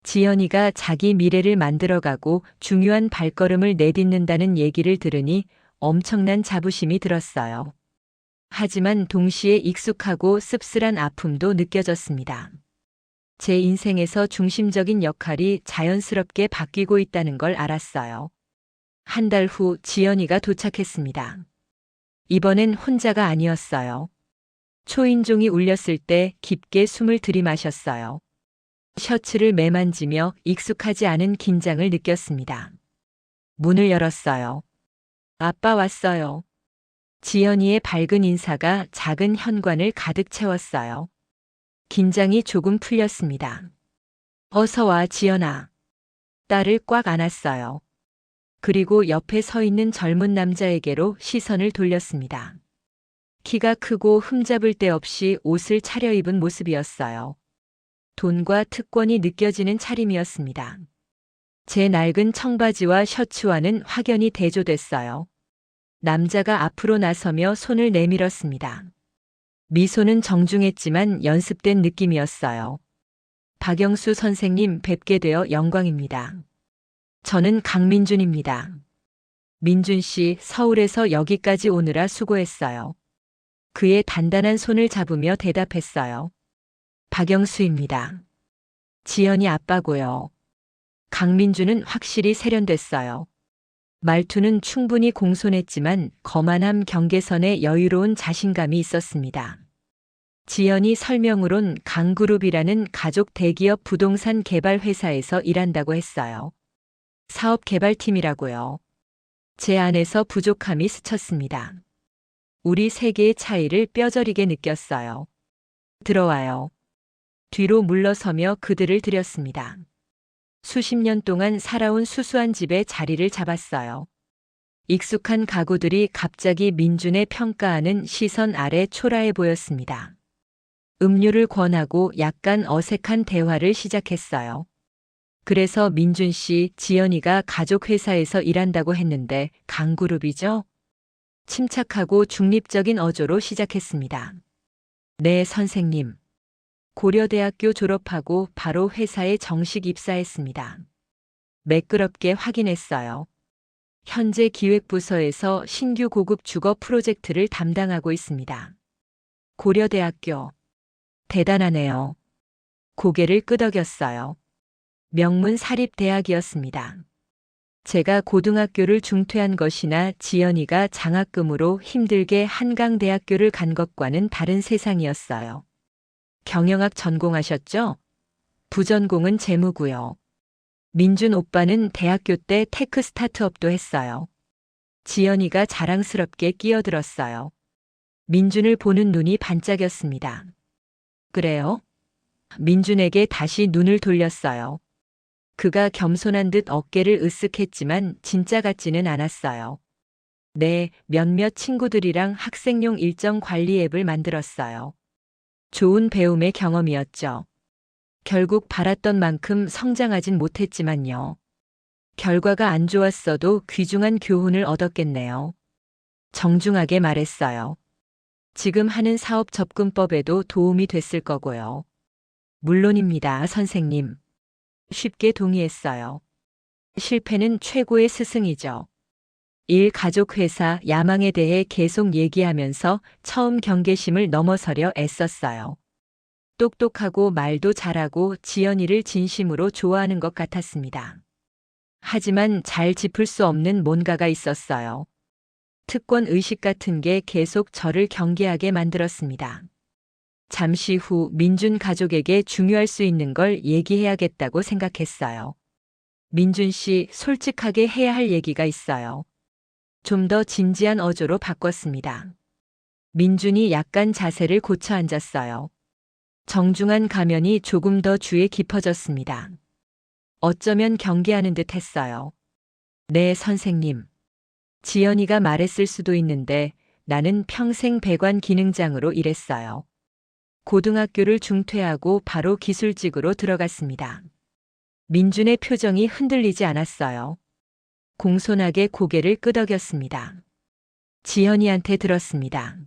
지연이가 자기 미래를 만들어가고 중요한 발걸음을 내딛는다는 얘기를 들으니 엄청난 자부심이 들었어요. 하지만 동시에 익숙하고 씁쓸한 아픔도 느껴졌습니다. 제 인생에서 중심적인 역할이 자연스럽게 바뀌고 있다는 걸 알았어요. 한 달 후 지연이가 도착했습니다. 이번엔 혼자가 아니었어요. 초인종이 울렸을 때 깊게 숨을 들이마셨어요. 셔츠를 매만지며 익숙하지 않은 긴장을 느꼈습니다. 문을 열었어요. 아빠 왔어요. 지연이의 밝은 인사가 작은 현관을 가득 채웠어요. 긴장이 조금 풀렸습니다. 어서 와, 지연아. 딸을 꽉 안았어요. 그리고 옆에 서 있는 젊은 남자에게로 시선을 돌렸습니다. 키가 크고 흠잡을 데 없이 옷을 차려입은 모습이었어요. 돈과 특권이 느껴지는 차림이었습니다. 제 낡은 청바지와 셔츠와는 확연히 대조됐어요. 남자가 앞으로 나서며 손을 내밀었습니다. 미소는 정중했지만 연습된 느낌이었어요. 박영수 선생님 뵙게 되어 영광입니다. 저는 강민준입니다. 민준 씨, 서울에서 여기까지 오느라 수고했어요. 그의 단단한 손을 잡으며 대답했어요. 박영수입니다. 지연이 아빠고요. 강민준은 확실히 세련됐어요. 말투는 충분히 공손했지만 거만함 경계선에 여유로운 자신감이 있었습니다. 지연이 설명으론 강그룹이라는 가족 대기업 부동산 개발 회사에서 일한다고 했어요. 사업 개발팀이라고요. 제 안에서 부족함이 스쳤습니다. 우리 세계의 차이를 뼈저리게 느꼈어요. 들어와요. 뒤로 물러서며 그들을 들였습니다. 수십 년 동안 살아온 수수한 집에 자리를 잡았어요. 익숙한 가구들이 갑자기 민준의 평가하는 시선 아래 초라해 보였습니다. 음료를 권하고 약간 어색한 대화를 시작했어요. 그래서 민준 씨, 지연이가 가족 회사에서 일한다고 했는데 강그룹이죠? 침착하고 중립적인 어조로 시작했습니다. 네, 선생님. 고려대학교 졸업하고 바로 회사에 정식 입사했습니다. 매끄럽게 확인했어요. 현재 기획부서에서 신규 고급 주거 프로젝트를 담당하고 있습니다. 고려대학교. 대단하네요. 고개를 끄덕였어요. 명문 사립대학이었습니다. 제가 고등학교를 중퇴한 것이나 지연이가 장학금으로 힘들게 한강대학교를 간 것과는 다른 세상이었어요. 경영학 전공하셨죠? 부전공은 재무고요. 민준 오빠는 대학교 때 테크 스타트업도 했어요. 지연이가 자랑스럽게 끼어들었어요. 민준을 보는 눈이 반짝였습니다. 그래요? 민준에게 다시 눈을 돌렸어요. 그가 겸손한 듯 어깨를 으쓱했지만 진짜 같지는 않았어요. 네, 몇몇 친구들이랑 학생용 일정 관리 앱을 만들었어요. 좋은 배움의 경험이었죠. 결국 바랐던 만큼 성장하진 못했지만요. 결과가 안 좋았어도 귀중한 교훈을 얻었겠네요. 정중하게 말했어요. 지금 하는 사업 접근법에도 도움이 됐을 거고요. 물론입니다, 선생님. 쉽게 동의했어요. 실패는 최고의 스승이죠. 일, 가족, 회사, 야망에 대해 계속 얘기하면서 처음 경계심을 넘어서려 애썼어요. 똑똑하고 말도 잘하고 지연이를 진심으로 좋아하는 것 같았습니다. 하지만 잘 짚을 수 없는 뭔가가 있었어요. 특권 의식 같은 게 계속 저를 경계하게 만들었습니다. 잠시 후 민준 가족에게 중요할 수 있는 걸 얘기해야겠다고 생각했어요. 민준 씨, 솔직하게 해야 할 얘기가 있어요. 좀 더 진지한 어조로 바꿨습니다. 민준이 약간 자세를 고쳐 앉았어요. 정중한 가면이 조금 더 주에 깊어졌습니다. 어쩌면 경계하는 듯 했어요. 네, 선생님. 지연이가 말했을 수도 있는데 나는 평생 배관 기능장으로 일했어요. 고등학교를 중퇴하고 바로 기술직으로 들어갔습니다. 민준의 표정이 흔들리지 않았어요. 공손하게 고개를 끄덕였습니다. 지연이한테 들었습니다.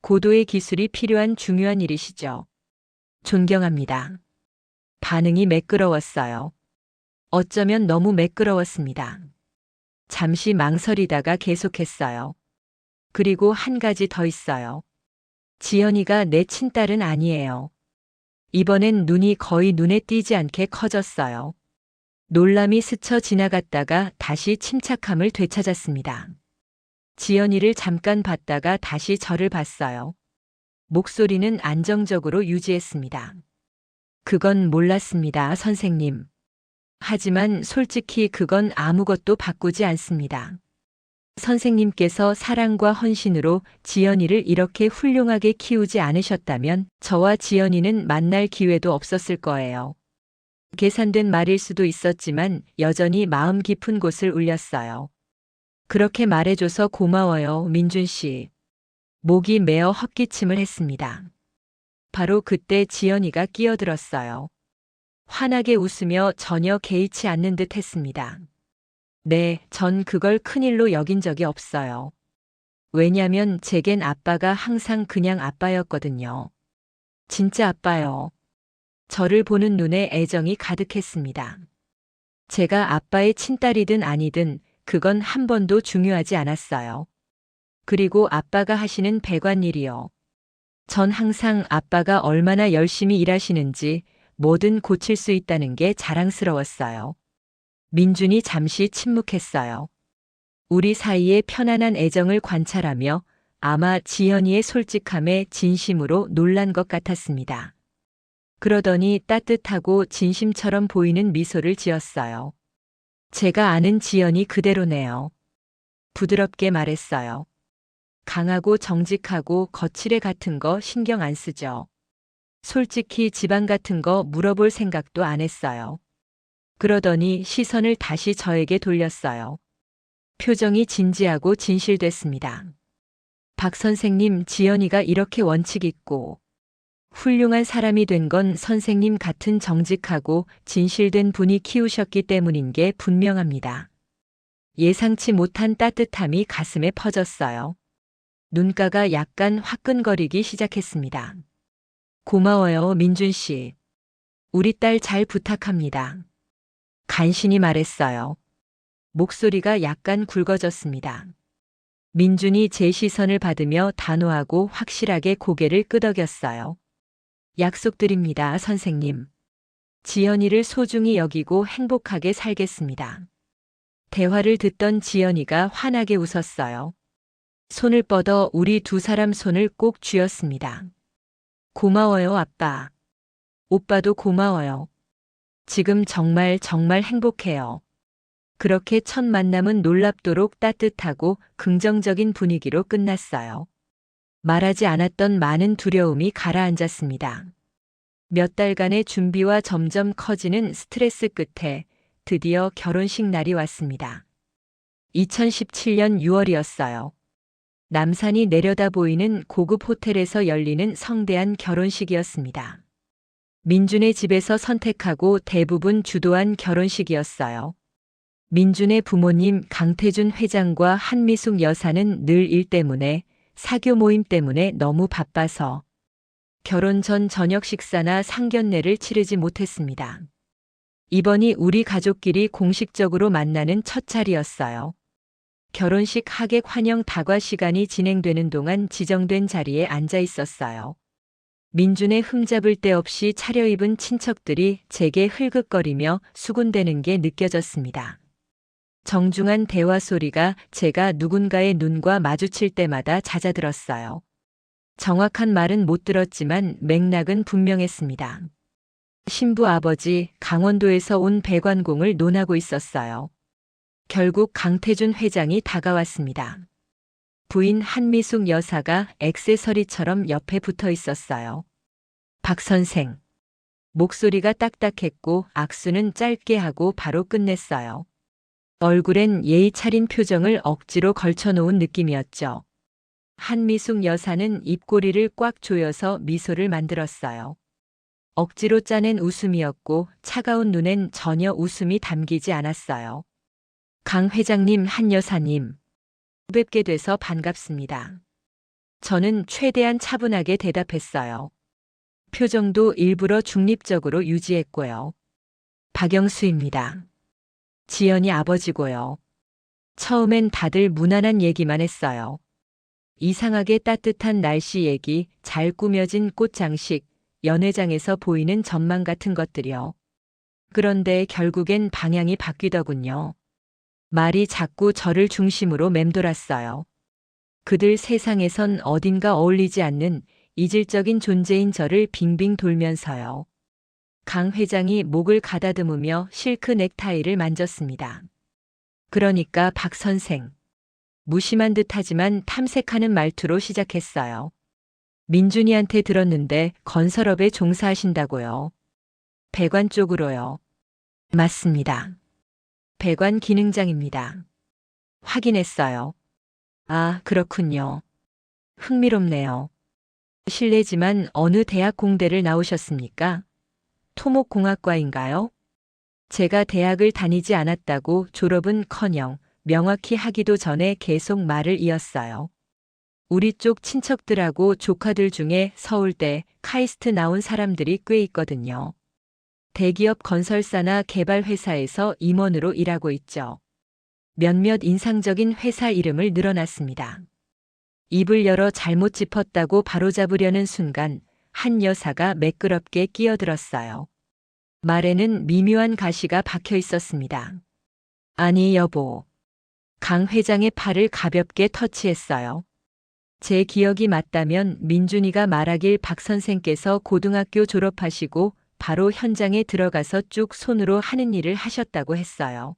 고도의 기술이 필요한 중요한 일이시죠. 존경합니다. 반응이 매끄러웠어요. 어쩌면 너무 매끄러웠습니다. 잠시 망설이다가 계속했어요. 그리고 한 가지 더 있어요. 지연이가 내 친딸은 아니에요. 이번엔 눈이 거의 눈에 띄지 않게 커졌어요. 놀람이 스쳐 지나갔다가 다시 침착함을 되찾았습니다. 지연이를 잠깐 봤다가 다시 저를 봤어요. 목소리는 안정적으로 유지했습니다. 그건 몰랐습니다, 선생님. 하지만 솔직히 그건 아무것도 바꾸지 않습니다. 선생님께서 사랑과 헌신으로 지연이를 이렇게 훌륭하게 키우지 않으셨다면 저와 지연이는 만날 기회도 없었을 거예요. 계산된 말일 수도 있었지만 여전히 마음 깊은 곳을 울렸어요. 그렇게 말해줘서 고마워요, 민준 씨. 목이 메어 헛기침을 했습니다. 바로 그때 지연이가 끼어들었어요. 환하게 웃으며 전혀 개의치 않는 듯 했습니다. 네, 전 그걸 큰일로 여긴 적이 없어요. 왜냐면 제겐 아빠가 항상 그냥 아빠였거든요. 진짜 아빠요. 저를 보는 눈에 애정이 가득했습니다. 제가 아빠의 친딸이든 아니든 그건 한 번도 중요하지 않았어요. 그리고 아빠가 하시는 배관일이요. 전 항상 아빠가 얼마나 열심히 일하시는지 뭐든 고칠 수 있다는 게 자랑스러웠어요. 민준이 잠시 침묵했어요. 우리 사이의 편안한 애정을 관찰하며 아마 지연이의 솔직함에 진심으로 놀란 것 같았습니다. 그러더니 따뜻하고 진심처럼 보이는 미소를 지었어요. 제가 아는 지연이 그대로네요. 부드럽게 말했어요. 강하고 정직하고 거칠애 같은 거 신경 안 쓰죠. 솔직히 집안 같은 거 물어볼 생각도 안 했어요. 그러더니 시선을 다시 저에게 돌렸어요. 표정이 진지하고 진실됐습니다. 박 선생님, 지연이가 이렇게 원칙 있고 훌륭한 사람이 된 건 선생님 같은 정직하고 진실된 분이 키우셨기 때문인 게 분명합니다. 예상치 못한 따뜻함이 가슴에 퍼졌어요. 눈가가 약간 화끈거리기 시작했습니다. 고마워요, 민준 씨. 우리 딸 잘 부탁합니다. 간신히 말했어요. 목소리가 약간 굵어졌습니다. 민준이 제 시선을 받으며 단호하고 확실하게 고개를 끄덕였어요. 약속드립니다, 선생님. 지연이를 소중히 여기고 행복하게 살겠습니다. 대화를 듣던 지연이가 환하게 웃었어요. 손을 뻗어 우리 두 사람 손을 꼭 쥐었습니다. 고마워요, 아빠. 오빠도 고마워요. 지금 정말 행복해요. 그렇게 첫 만남은 놀랍도록 따뜻하고 긍정적인 분위기로 끝났어요. 말하지 않았던 많은 두려움이 가라앉았습니다. 몇 달간의 준비와 점점 커지는 스트레스 끝에 드디어 결혼식 날이 왔습니다. 2017년 6월이었어요. 남산이 내려다 보이는 고급 호텔에서 열리는 성대한 결혼식이었습니다. 민준의 집에서 선택하고 대부분 주도한 결혼식이었어요. 민준의 부모님 강태준 회장과 한미숙 여사는 늘 일 때문에 사교 모임 때문에 너무 바빠서 결혼 전 저녁 식사나 상견례를 치르지 못했습니다. 이번이 우리 가족끼리 공식적으로 만나는 첫 자리였어요. 결혼식 하객 환영 다과 시간이 진행되는 동안 지정된 자리에 앉아 있었어요. 민준의 흠잡을 데 없이 차려입은 친척들이 제게 흘긋거리며 수군대는 게 느껴졌습니다. 정중한 대화 소리가 제가 누군가의 눈과 마주칠 때마다 잦아들었어요. 정확한 말은 못 들었지만 맥락은 분명했습니다. 신부 아버지 강원도에서 온 배관공을 논하고 있었어요. 결국 강태준 회장이 다가왔습니다. 부인 한미숙 여사가 액세서리처럼 옆에 붙어 있었어요. 박 선생. 목소리가 딱딱했고 악수는 짧게 하고 바로 끝냈어요. 얼굴엔 예의 차린 표정을 억지로 걸쳐놓은 느낌이었죠. 한미숙 여사는 입꼬리를 꽉 조여서 미소를 만들었어요. 억지로 짜낸 웃음이었고 차가운 눈엔 전혀 웃음이 담기지 않았어요. 강 회장님, 한 여사님. 뵙게 돼서 반갑습니다. 저는 최대한 차분하게 대답했어요. 표정도 일부러 중립적으로 유지했고요. 박영수입니다. 지연이 아버지고요. 처음엔 다들 무난한 얘기만 했어요. 이상하게 따뜻한 날씨 얘기, 잘 꾸며진 꽃장식, 연회장에서 보이는 전망 같은 것들이요. 그런데 결국엔 방향이 바뀌더군요. 말이 자꾸 저를 중심으로 맴돌았어요. 그들 세상에선 어딘가 어울리지 않는 이질적인 존재인 저를 빙빙 돌면서요. 강 회장이 목을 가다듬으며 실크 넥타이를 만졌습니다. 그러니까 박 선생. 무심한 듯하지만 탐색하는 말투로 시작했어요. 민준이한테 들었는데 건설업에 종사하신다고요. 배관 쪽으로요. 맞습니다. 배관 기능장입니다. 확인했어요. 아, 그렇군요. 흥미롭네요. 실례지만 어느 대학 공대를 나오셨습니까? 토목공학과인가요? 제가 대학을 다니지 않았다고 졸업은커녕 명확히 하기도 전에 계속 말을 이었어요. 우리 쪽 친척들하고 조카들 중에 서울대, 카이스트 나온 사람들이 꽤 있거든요. 대기업 건설사나 개발회사에서 임원으로 일하고 있죠. 몇몇 인상적인 회사 이름을 늘어놨습니다. 입을 열어 잘못 짚었다고 바로잡으려는 순간 한 여사가 매끄럽게 끼어들었어요. 말에는 미묘한 가시가 박혀 있었습니다. 아니 여보. 강 회장의 팔을 가볍게 터치했어요. 제 기억이 맞다면 민준이가 말하길 박 선생께서 고등학교 졸업하시고 바로 현장에 들어가서 쭉 손으로 하는 일을 하셨다고 했어요.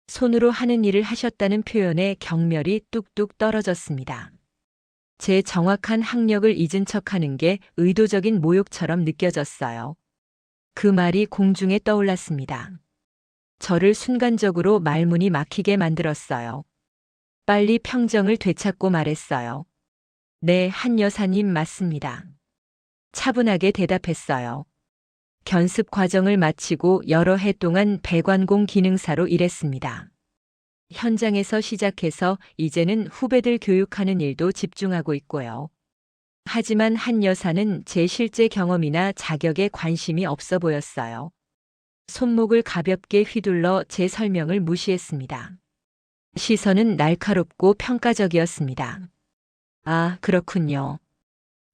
손으로 하는 일을 하셨다는 표현에 경멸이 뚝뚝 떨어졌습니다. 제 정확한 학력을 잊은 척하는 게 의도적인 모욕처럼 느껴졌어요. 그 말이 공중에 떠올랐습니다. 저를 순간적으로 말문이 막히게 만들었어요. 빨리 평정을 되찾고 말했어요. 네, 한 여사님 맞습니다. 차분하게 대답했어요. 견습 과정을 마치고 여러 해 동안 배관공 기능사로 일했습니다. 현장에서 시작해서 이제는 후배들 교육하는 일도 집중하고 있고요. 하지만 한 여사는 제 실제 경험이나 자격에 관심이 없어 보였어요. 손목을 가볍게 휘둘러 제 설명을 무시했습니다. 시선은 날카롭고 평가적이었습니다. 아, 그렇군요.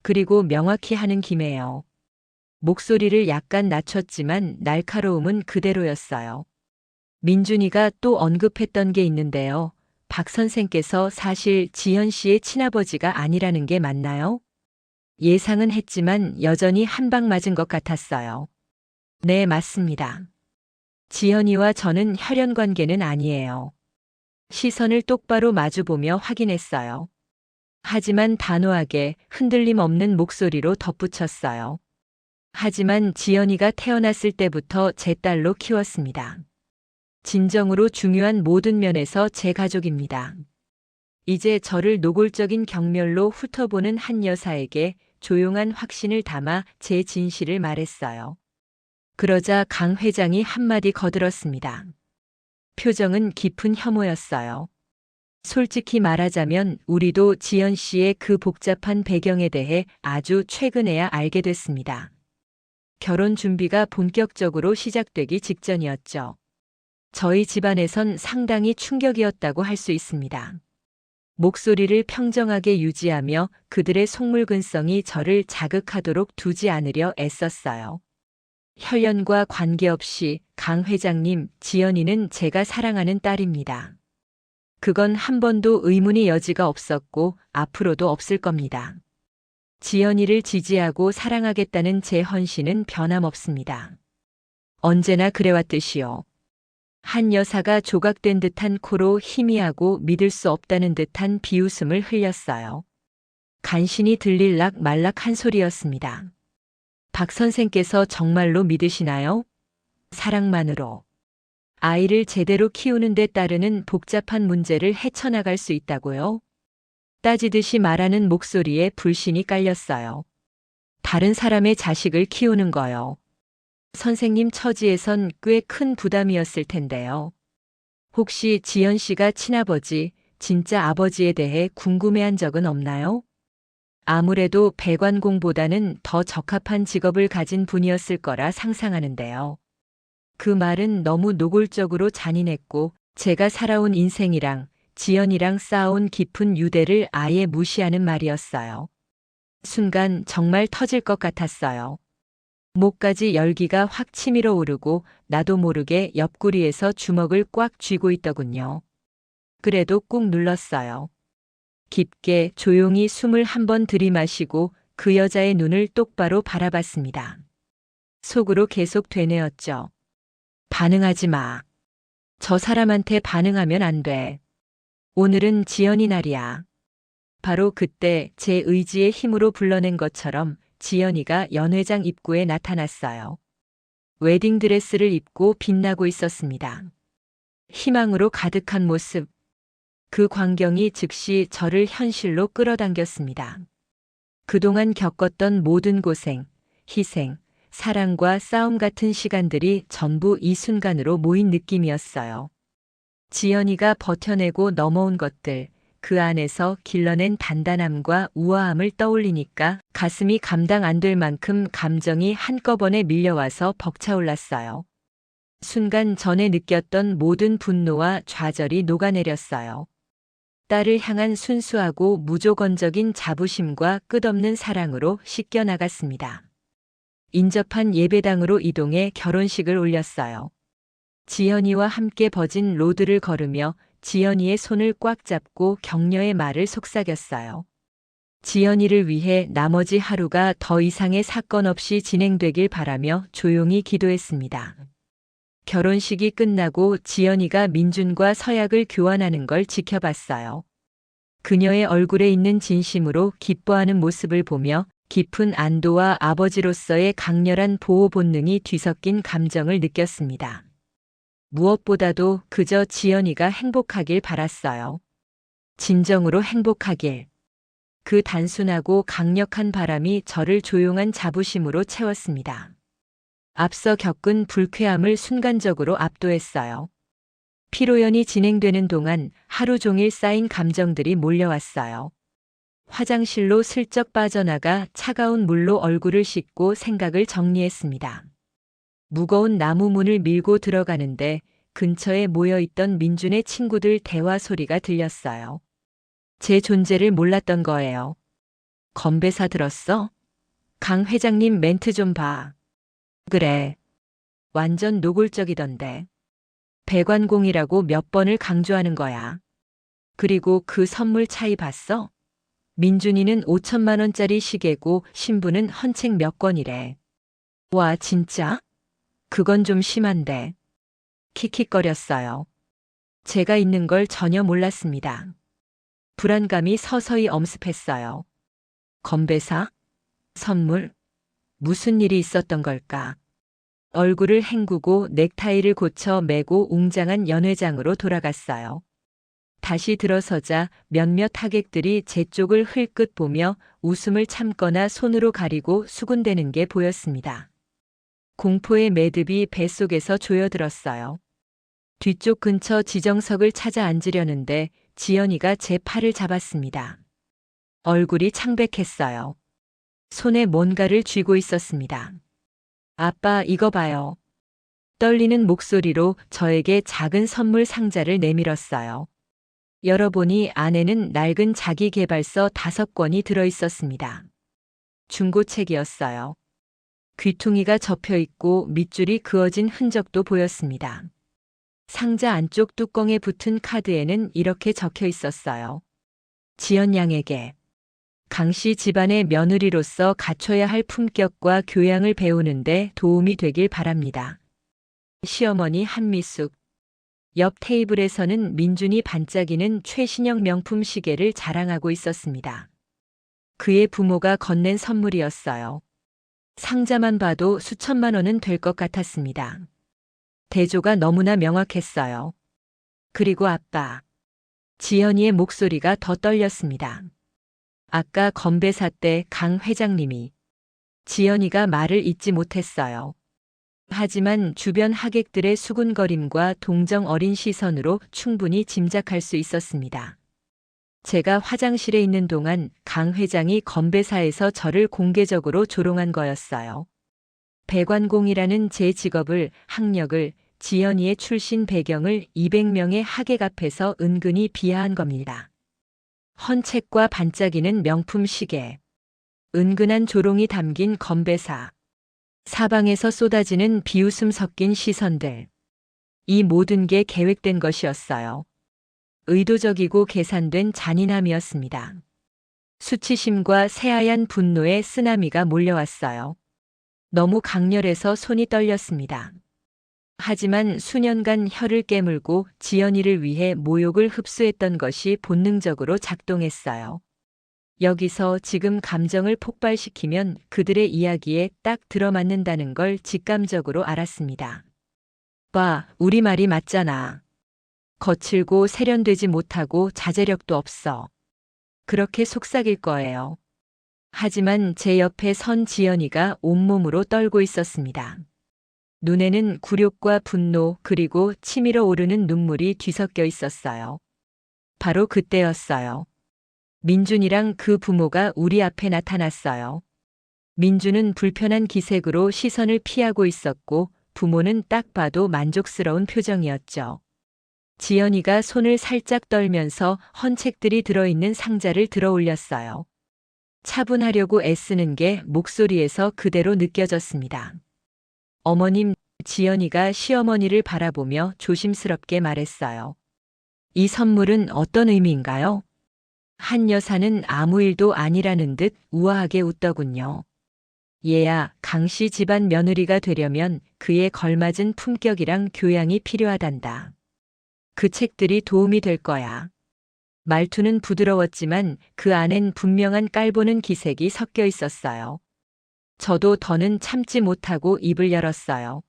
그리고 명확히 하는 김에요. 목소리를 약간 낮췄지만 날카로움은 그대로였어요. 민준이가 또 언급했던 게 있는데요. 박 선생께서 사실 지현 씨의 친아버지가 아니라는 게 맞나요? 예상은 했지만 여전히 한 방 맞은 것 같았어요. 네, 맞습니다. 지현이와 저는 혈연 관계는 아니에요. 시선을 똑바로 마주보며 확인했어요. 하지만 단호하게 흔들림 없는 목소리로 덧붙였어요. 하지만 지연이가 태어났을 때부터 제 딸로 키웠습니다. 진정으로 중요한 모든 면에서 제 가족입니다. 이제 저를 노골적인 경멸로 훑어보는 한 여사에게 조용한 확신을 담아 제 진실을 말했어요. 그러자 강 회장이 한마디 거들었습니다. 표정은 깊은 혐오였어요. 솔직히 말하자면 우리도 지연 씨의 그 복잡한 배경에 대해 아주 최근에야 알게 됐습니다. 결혼 준비가 본격적으로 시작되기 직전이었죠. 저희 집안에선 상당히 충격이었다고 할 수 있습니다. 목소리를 평정하게 유지하며 그들의 속물근성이 저를 자극하도록 두지 않으려 애썼어요. 혈연과 관계없이 강 회장님, 지연이는 제가 사랑하는 딸입니다. 그건 한 번도 의문의 여지가 없었고 앞으로도 없을 겁니다. 지연이를 지지하고 사랑하겠다는 제 헌신은 변함없습니다. 언제나 그래왔듯이요. 한 여사가 조각된 듯한 코로 희미하고 믿을 수 없다는 듯한 비웃음을 흘렸어요. 간신히 들릴락 말락 한 소리였습니다. 박 선생께서 정말로 믿으시나요? 사랑만으로 아이를 제대로 키우는 데 따르는 복잡한 문제를 헤쳐나갈 수 있다고요? 따지듯이 말하는 목소리에 불신이 깔렸어요. 다른 사람의 자식을 키우는 거요. 선생님 처지에선 꽤 큰 부담이었을 텐데요. 혹시 지연 씨가 친아버지, 진짜 아버지에 대해 궁금해한 적은 없나요? 아무래도 배관공보다는 더 적합한 직업을 가진 분이었을 거라 상상하는데요. 그 말은 너무 노골적으로 잔인했고 제가 살아온 인생이랑 지연이랑 쌓아온 깊은 유대를 아예 무시하는 말이었어요. 순간 정말 터질 것 같았어요. 목까지 열기가 확 치밀어 오르고 나도 모르게 옆구리에서 주먹을 꽉 쥐고 있더군요. 그래도 꾹 눌렀어요. 깊게 조용히 숨을 한 번 들이마시고 그 여자의 눈을 똑바로 바라봤습니다. 속으로 계속 되뇌었죠. 반응하지 마. 저 사람한테 반응하면 안 돼. 오늘은 지연이 날이야. 바로 그때 제 의지의 힘으로 불러낸 것처럼 지연이가 연회장 입구에 나타났어요. 웨딩드레스를 입고 빛나고 있었습니다. 희망으로 가득한 모습. 그 광경이 즉시 저를 현실로 끌어당겼습니다. 그동안 겪었던 모든 고생, 희생, 사랑과 싸움 같은 시간들이 전부 이 순간으로 모인 느낌이었어요. 지연이가 버텨내고 넘어온 것들, 그 안에서 길러낸 단단함과 우아함을 떠올리니까 가슴이 감당 안 될 만큼 감정이 한꺼번에 밀려와서 벅차올랐어요. 순간 전에 느꼈던 모든 분노와 좌절이 녹아내렸어요. 딸을 향한 순수하고 무조건적인 자부심과 끝없는 사랑으로 씻겨나갔습니다. 인접한 예배당으로 이동해 결혼식을 올렸어요. 지연이와 함께 버진 로드를 걸으며 지연이의 손을 꽉 잡고 격려의 말을 속삭였어요. 지연이를 위해 나머지 하루가 더 이상의 사건 없이 진행되길 바라며 조용히 기도했습니다. 결혼식이 끝나고 지연이가 민준과 서약을 교환하는 걸 지켜봤어요. 그녀의 얼굴에 있는 진심으로 기뻐하는 모습을 보며 깊은 안도와 아버지로서의 강렬한 보호 본능이 뒤섞인 감정을 느꼈습니다. 무엇보다도 그저 지연이가 행복하길 바랐어요. 진정으로 행복하길. 그 단순하고 강력한 바람이 저를 조용한 자부심으로 채웠습니다. 앞서 겪은 불쾌함을 순간적으로 압도했어요. 피로연이 진행되는 동안 하루 종일 쌓인 감정들이 몰려왔어요. 화장실로 슬쩍 빠져나가 차가운 물로 얼굴을 씻고 생각을 정리했습니다. 무거운 나무 문을 밀고 들어가는데 근처에 모여있던 민준의 친구들 대화 소리가 들렸어요. 제 존재를 몰랐던 거예요. 건배사 들었어? 강 회장님 멘트 좀 봐. 그래. 완전 노골적이던데. 배관공이라고 몇 번을 강조하는 거야. 그리고 그 선물 차이 봤어? 민준이는 5천만 원짜리 시계고 신부는 헌책 몇 건이래. 와, 진짜? 그건 좀 심한데. 킥킥거렸어요. 제가 있는 걸 전혀 몰랐습니다. 불안감이 서서히 엄습했어요. 건배사? 선물? 무슨 일이 있었던 걸까? 얼굴을 헹구고 넥타이를 고쳐 매고 웅장한 연회장으로 돌아갔어요. 다시 들어서자 몇몇 하객들이 제 쪽을 흘끗 보며 웃음을 참거나 손으로 가리고 수군대는 게 보였습니다. 공포의 매듭이 뱃속에서 조여들었어요. 뒤쪽 근처 지정석을 찾아 앉으려는데 지연이가 제 팔을 잡았습니다. 얼굴이 창백했어요. 손에 뭔가를 쥐고 있었습니다. 아빠, 이거 봐요. 떨리는 목소리로 저에게 작은 선물 상자를 내밀었어요. 열어보니 안에는 낡은 자기계발서 5권이 들어있었습니다. 중고책이었어요. 귀퉁이가 접혀있고 밑줄이 그어진 흔적도 보였습니다. 상자 안쪽 뚜껑에 붙은 카드에는 이렇게 적혀 있었어요. 지연 양에게 강씨 집안의 며느리로서 갖춰야 할 품격과 교양을 배우는데 도움이 되길 바랍니다. 시어머니 한미숙. 옆 테이블에서는 민준이 반짝이는 최신형 명품 시계를 자랑하고 있었습니다. 그의 부모가 건넨 선물이었어요. 상자만 봐도 수천만 원은 될 것 같았습니다. 대조가 너무나 명확했어요. 그리고 아빠. 지연이의 목소리가 더 떨렸습니다. 아까 건배사 때 강 회장님이. 지연이가 말을 잇지 못했어요. 하지만 주변 하객들의 수군거림과 동정 어린 시선으로 충분히 짐작할 수 있었습니다. 제가 화장실에 있는 동안 강 회장이 건배사에서 저를 공개적으로 조롱한 거였어요. 배관공이라는 제 직업을, 학력을, 지연이의 출신 배경을 200명의 하객 앞에서 은근히 비하한 겁니다. 헌책과 반짝이는 명품 시계, 은근한 조롱이 담긴 건배사, 사방에서 쏟아지는 비웃음 섞인 시선들. 이 모든 게 계획된 것이었어요. 의도적이고 계산된 잔인함이었습니다. 수치심과 새하얀 분노의 쓰나미가 몰려왔어요. 너무 강렬해서 손이 떨렸습니다. 하지만 수년간 혀를 깨물고 지연이를 위해 모욕을 흡수했던 것이 본능적으로 작동했어요. 여기서 지금 감정을 폭발시키면 그들의 이야기에 딱 들어맞는다는 걸 직감적으로 알았습니다. 봐, 우리 말이 맞잖아. 거칠고 세련되지 못하고 자제력도 없어. 그렇게 속삭일 거예요. 하지만 제 옆에 선 지연이가 온몸으로 떨고 있었습니다. 눈에는 굴욕과 분노 그리고 치밀어 오르는 눈물이 뒤섞여 있었어요. 바로 그때였어요. 민준이랑 그 부모가 우리 앞에 나타났어요. 민준은 불편한 기색으로 시선을 피하고 있었고 부모는 딱 봐도 만족스러운 표정이었죠. 지연이가 손을 살짝 떨면서 헌책들이 들어있는 상자를 들어 올렸어요. 차분하려고 애쓰는 게 목소리에서 그대로 느껴졌습니다. 어머님, 지연이가 시어머니를 바라보며 조심스럽게 말했어요. 이 선물은 어떤 의미인가요? 한 여사는 아무 일도 아니라는 듯 우아하게 웃더군요. 얘야, 강씨 집안 며느리가 되려면 그에 걸맞은 품격이랑 교양이 필요하단다. 그 책들이 도움이 될 거야. 말투는 부드러웠지만 그 안엔 분명한 깔보는 기색이 섞여 있었어요. 저도 더는 참지 못하고 입을 열었어요.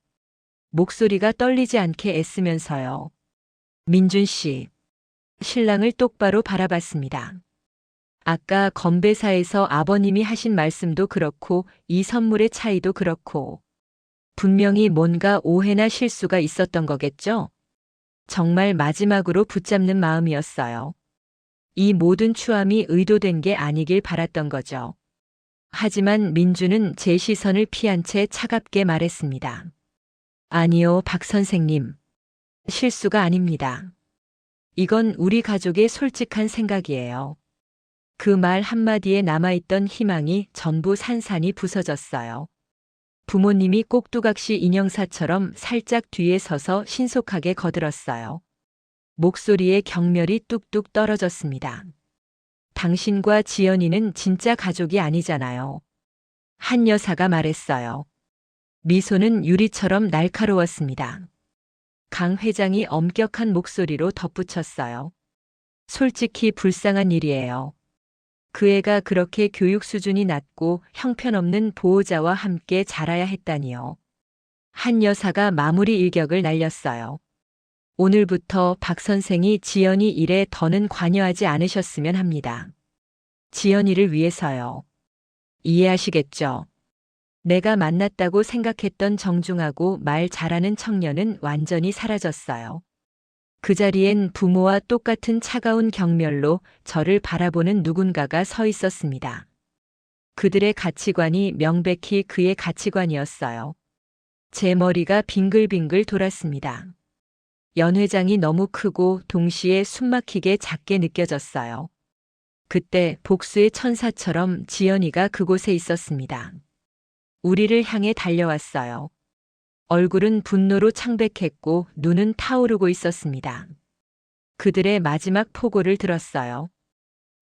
목소리가 떨리지 않게 애쓰면서요. 민준 씨. 신랑을 똑바로 바라봤습니다. 아까 건배사에서 아버님이 하신 말씀도 그렇고 이 선물의 차이도 그렇고 분명히 뭔가 오해나 실수가 있었던 거겠죠? 정말 마지막으로 붙잡는 마음이었어요. 이 모든 추함이 의도된 게 아니길 바랐던 거죠. 하지만 민주는 제 시선을 피한 채 차갑게 말했습니다. 아니요, 박 선생님. 실수가 아닙니다. 이건 우리 가족의 솔직한 생각이에요. 그 말 한마디에 남아있던 희망이 전부 산산이 부서졌어요. 부모님이 꼭두각시 인형사처럼 살짝 뒤에 서서 신속하게 거들었어요. 목소리에 경멸이 뚝뚝 떨어졌습니다. 당신과 지연이는 진짜 가족이 아니잖아요. 한 여사가 말했어요. 미소는 유리처럼 날카로웠습니다. 강 회장이 엄격한 목소리로 덧붙였어요. 솔직히 불쌍한 일이에요. 그 애가 그렇게 교육 수준이 낮고 형편없는 보호자와 함께 자라야 했다니요. 한 여사가 마무리 일격을 날렸어요. 오늘부터 박 선생이 지연이 일에 더는 관여하지 않으셨으면 합니다. 지연이를 위해서요. 이해하시겠죠? 내가 만났다고 생각했던 정중하고 말 잘하는 청년은 완전히 사라졌어요. 그 자리엔 부모와 똑같은 차가운 경멸로 저를 바라보는 누군가가 서 있었습니다. 그들의 가치관이 명백히 그의 가치관이었어요. 제 머리가 빙글빙글 돌았습니다. 연 회장이 너무 크고 동시에 숨막히게 작게 느껴졌어요. 그때 복수의 천사처럼 지연이가 그곳에 있었습니다. 우리를 향해 달려왔어요. 얼굴은 분노로 창백했고 눈은 타오르고 있었습니다. 그들의 마지막 포고를 들었어요.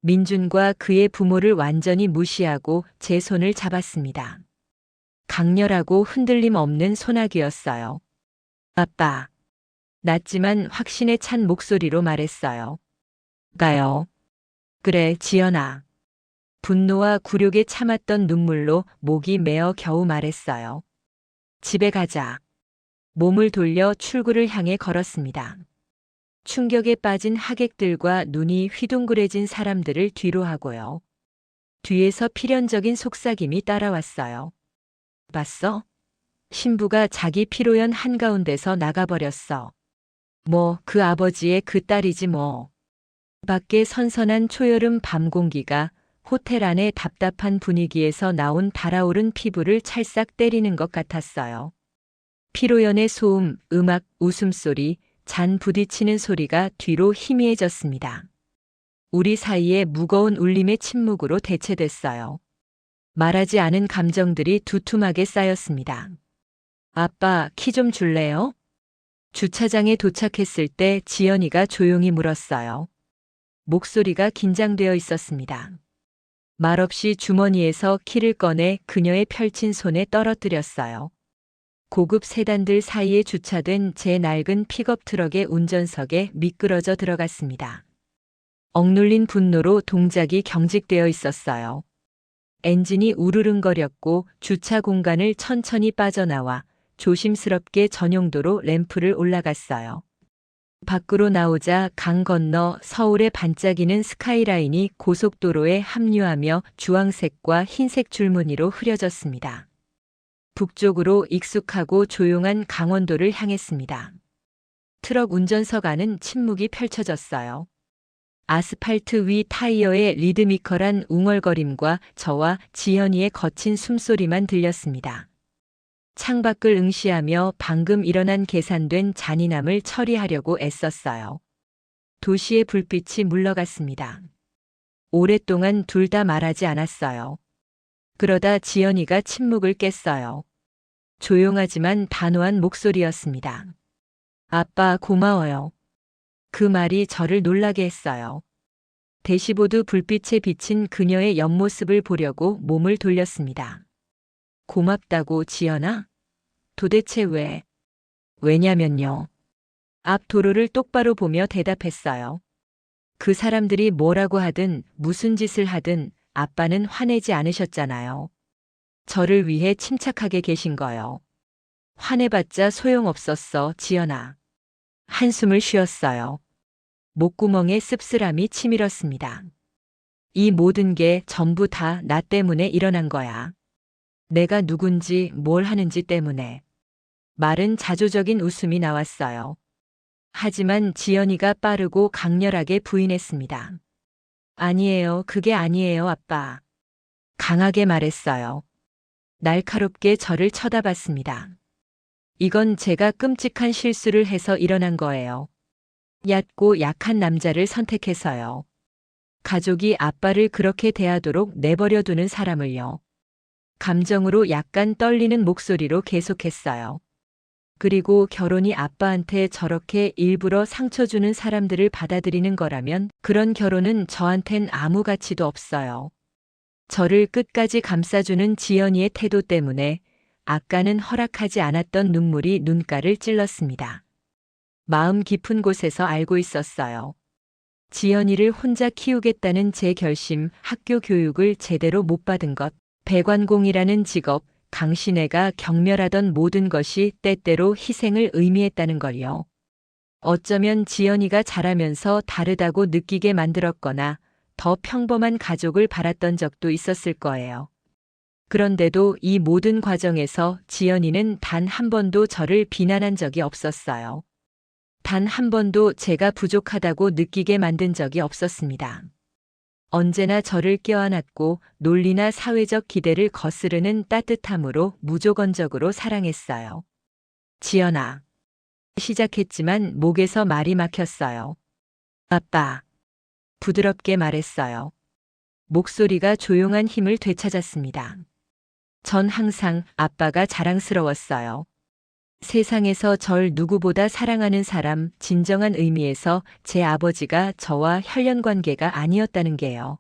민준과 그의 부모를 완전히 무시하고 제 손을 잡았습니다. 강렬하고 흔들림 없는 소나기였어요. 아빠. 낮지만 확신에 찬 목소리로 말했어요. 가요. 그래, 지연아. 분노와 굴욕에 참았던 눈물로 목이 메어 겨우 말했어요. 집에 가자. 몸을 돌려 출구를 향해 걸었습니다. 충격에 빠진 하객들과 눈이 휘둥그레진 사람들을 뒤로 하고요. 뒤에서 필연적인 속삭임이 따라왔어요. 봤어? 신부가 자기 피로연 한가운데서 나가버렸어. 뭐, 그 아버지의 그 딸이지 뭐. 밖에 선선한 초여름 밤 공기가 호텔 안의 답답한 분위기에서 나온 달아오른 피부를 찰싹 때리는 것 같았어요. 피로연의 소음, 음악, 웃음소리, 잔 부딪히는 소리가 뒤로 희미해졌습니다. 우리 사이에 무거운 울림의 침묵으로 대체됐어요. 말하지 않은 감정들이 두툼하게 쌓였습니다. 아빠, 키 좀 줄래요? 주차장에 도착했을 때 지연이가 조용히 물었어요. 목소리가 긴장되어 있었습니다. 말없이 주머니에서 키를 꺼내 그녀의 펼친 손에 떨어뜨렸어요. 고급 세단들 사이에 주차된 제 낡은 픽업 트럭의 운전석에 미끄러져 들어갔습니다. 억눌린 분노로 동작이 경직되어 있었어요. 엔진이 우르릉거렸고 주차 공간을 천천히 빠져나와 조심스럽게 전용도로 램프를 올라갔어요. 밖으로 나오자 강 건너 서울의 반짝이는 스카이라인이 고속도로에 합류하며 주황색과 흰색 줄무늬로 흐려졌습니다. 북쪽으로 익숙하고 조용한 강원도를 향했습니다. 트럭 운전석 안은 침묵이 펼쳐졌어요. 아스팔트 위 타이어의 리드미컬한 웅얼거림과 저와 지연이의 거친 숨소리만 들렸습니다. 창밖을 응시하며 방금 일어난 계산된 잔인함을 처리하려고 애썼어요. 도시의 불빛이 물러갔습니다. 오랫동안 둘 다 말하지 않았어요. 그러다 지연이가 침묵을 깼어요. 조용하지만 단호한 목소리였습니다. 아빠, 고마워요. 그 말이 저를 놀라게 했어요. 대시보드 불빛에 비친 그녀의 옆모습을 보려고 몸을 돌렸습니다. 고맙다고, 지연아? 도대체 왜? 왜냐면요. 앞 도로를 똑바로 보며 대답했어요. 그 사람들이 뭐라고 하든 무슨 짓을 하든 아빠는 화내지 않으셨잖아요. 저를 위해 침착하게 계신 거요. 화내봤자 소용없었어, 지연아. 한숨을 쉬었어요. 목구멍에 씁쓸함이 치밀었습니다. 이 모든 게 전부 다 나 때문에 일어난 거야. 내가 누군지 뭘 하는지 때문에. 말은 자조적인 웃음이 나왔어요. 하지만 지연이가 빠르고 강렬하게 부인했습니다. 아니에요. 그게 아니에요, 아빠. 강하게 말했어요. 날카롭게 저를 쳐다봤습니다. 이건 제가 끔찍한 실수를 해서 일어난 거예요. 얕고 약한 남자를 선택해서요. 가족이 아빠를 그렇게 대하도록 내버려 두는 사람을요. 감정으로 약간 떨리는 목소리로 계속했어요. 그리고 결혼이 아빠한테 저렇게 일부러 상처 주는 사람들을 받아들이는 거라면 그런 결혼은 저한텐 아무 가치도 없어요. 저를 끝까지 감싸주는 지연이의 태도 때문에 아까는 허락하지 않았던 눈물이 눈가를 찔렀습니다. 마음 깊은 곳에서 알고 있었어요. 지연이를 혼자 키우겠다는 제 결심, 학교 교육을 제대로 못 받은 것, 배관공이라는 직업, 강신혜가 경멸하던 모든 것이 때때로 희생을 의미했다는 걸요. 어쩌면 지연이가 자라면서 다르다고 느끼게 만들었거나 더 평범한 가족을 바랐던 적도 있었을 거예요. 그런데도 이 모든 과정에서 지연이는 단 한 번도 저를 비난한 적이 없었어요. 단 한 번도 제가 부족하다고 느끼게 만든 적이 없었습니다. 언제나 저를 껴안았고 논리나 사회적 기대를 거스르는 따뜻함으로 무조건적으로 사랑했어요. 지연아. 시작했지만 목에서 말이 막혔어요. 아빠. 부드럽게 말했어요. 목소리가 조용한 힘을 되찾았습니다. 전 항상 아빠가 자랑스러웠어요. 세상에서 절 누구보다 사랑하는 사람, 진정한 의미에서 제 아버지가 저와 혈연 관계가 아니었다는 게요.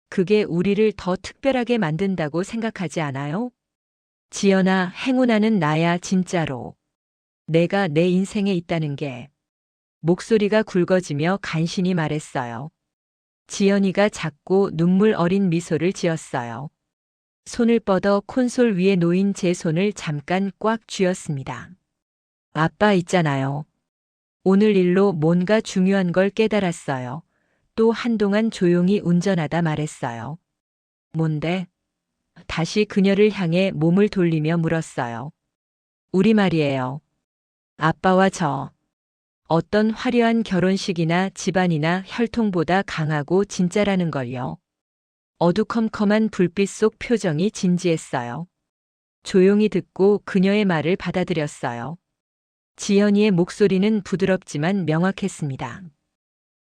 그게 우리를 더 특별하게 만든다고 생각하지 않아요? 지연아, 행운아는 나야, 진짜로. 내가 내 인생에 있다는 게. 목소리가 굵어지며 간신히 말했어요. 지연이가 작고 눈물 어린 미소를 지었어요. 손을 뻗어 콘솔 위에 놓인 제 손을 잠깐 꽉 쥐었습니다. 아빠 있잖아요. 오늘 일로 뭔가 중요한 걸 깨달았어요. 또 한동안 조용히 운전하다 말했어요. 뭔데? 다시 그녀를 향해 몸을 돌리며 물었어요. 우리 말이에요. 아빠와 저. 어떤 화려한 결혼식이나 집안이나 혈통보다 강하고 진짜라는 걸요. 어두컴컴한 불빛 속 표정이 진지했어요. 조용히 듣고 그녀의 말을 받아들였어요. 지연이의 목소리는 부드럽지만 명확했습니다.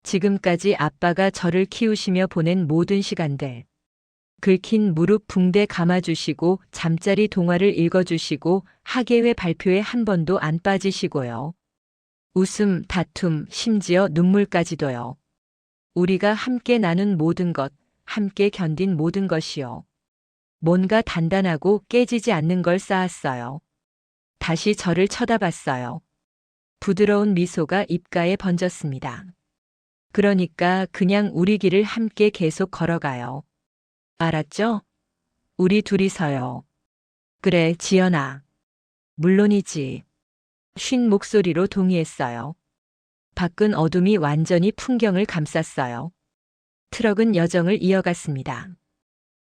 지금까지 아빠가 저를 키우시며 보낸 모든 시간들. 긁힌 무릎 붕대 감아주시고 잠자리 동화를 읽어주시고 학예회 발표에 한 번도 안 빠지시고요. 웃음, 다툼, 심지어 눈물까지도요. 우리가 함께 나눈 모든 것, 함께 견딘 모든 것이요. 뭔가 단단하고 깨지지 않는 걸 쌓았어요. 다시 저를 쳐다봤어요. 부드러운 미소가 입가에 번졌습니다. 그러니까 그냥 우리 길을 함께 계속 걸어가요. 알았죠? 우리 둘이서요. 그래, 지연아. 물론이지. 쉰 목소리로 동의했어요. 밖은 어둠이 완전히 풍경을 감쌌어요. 트럭은 여정을 이어갔습니다.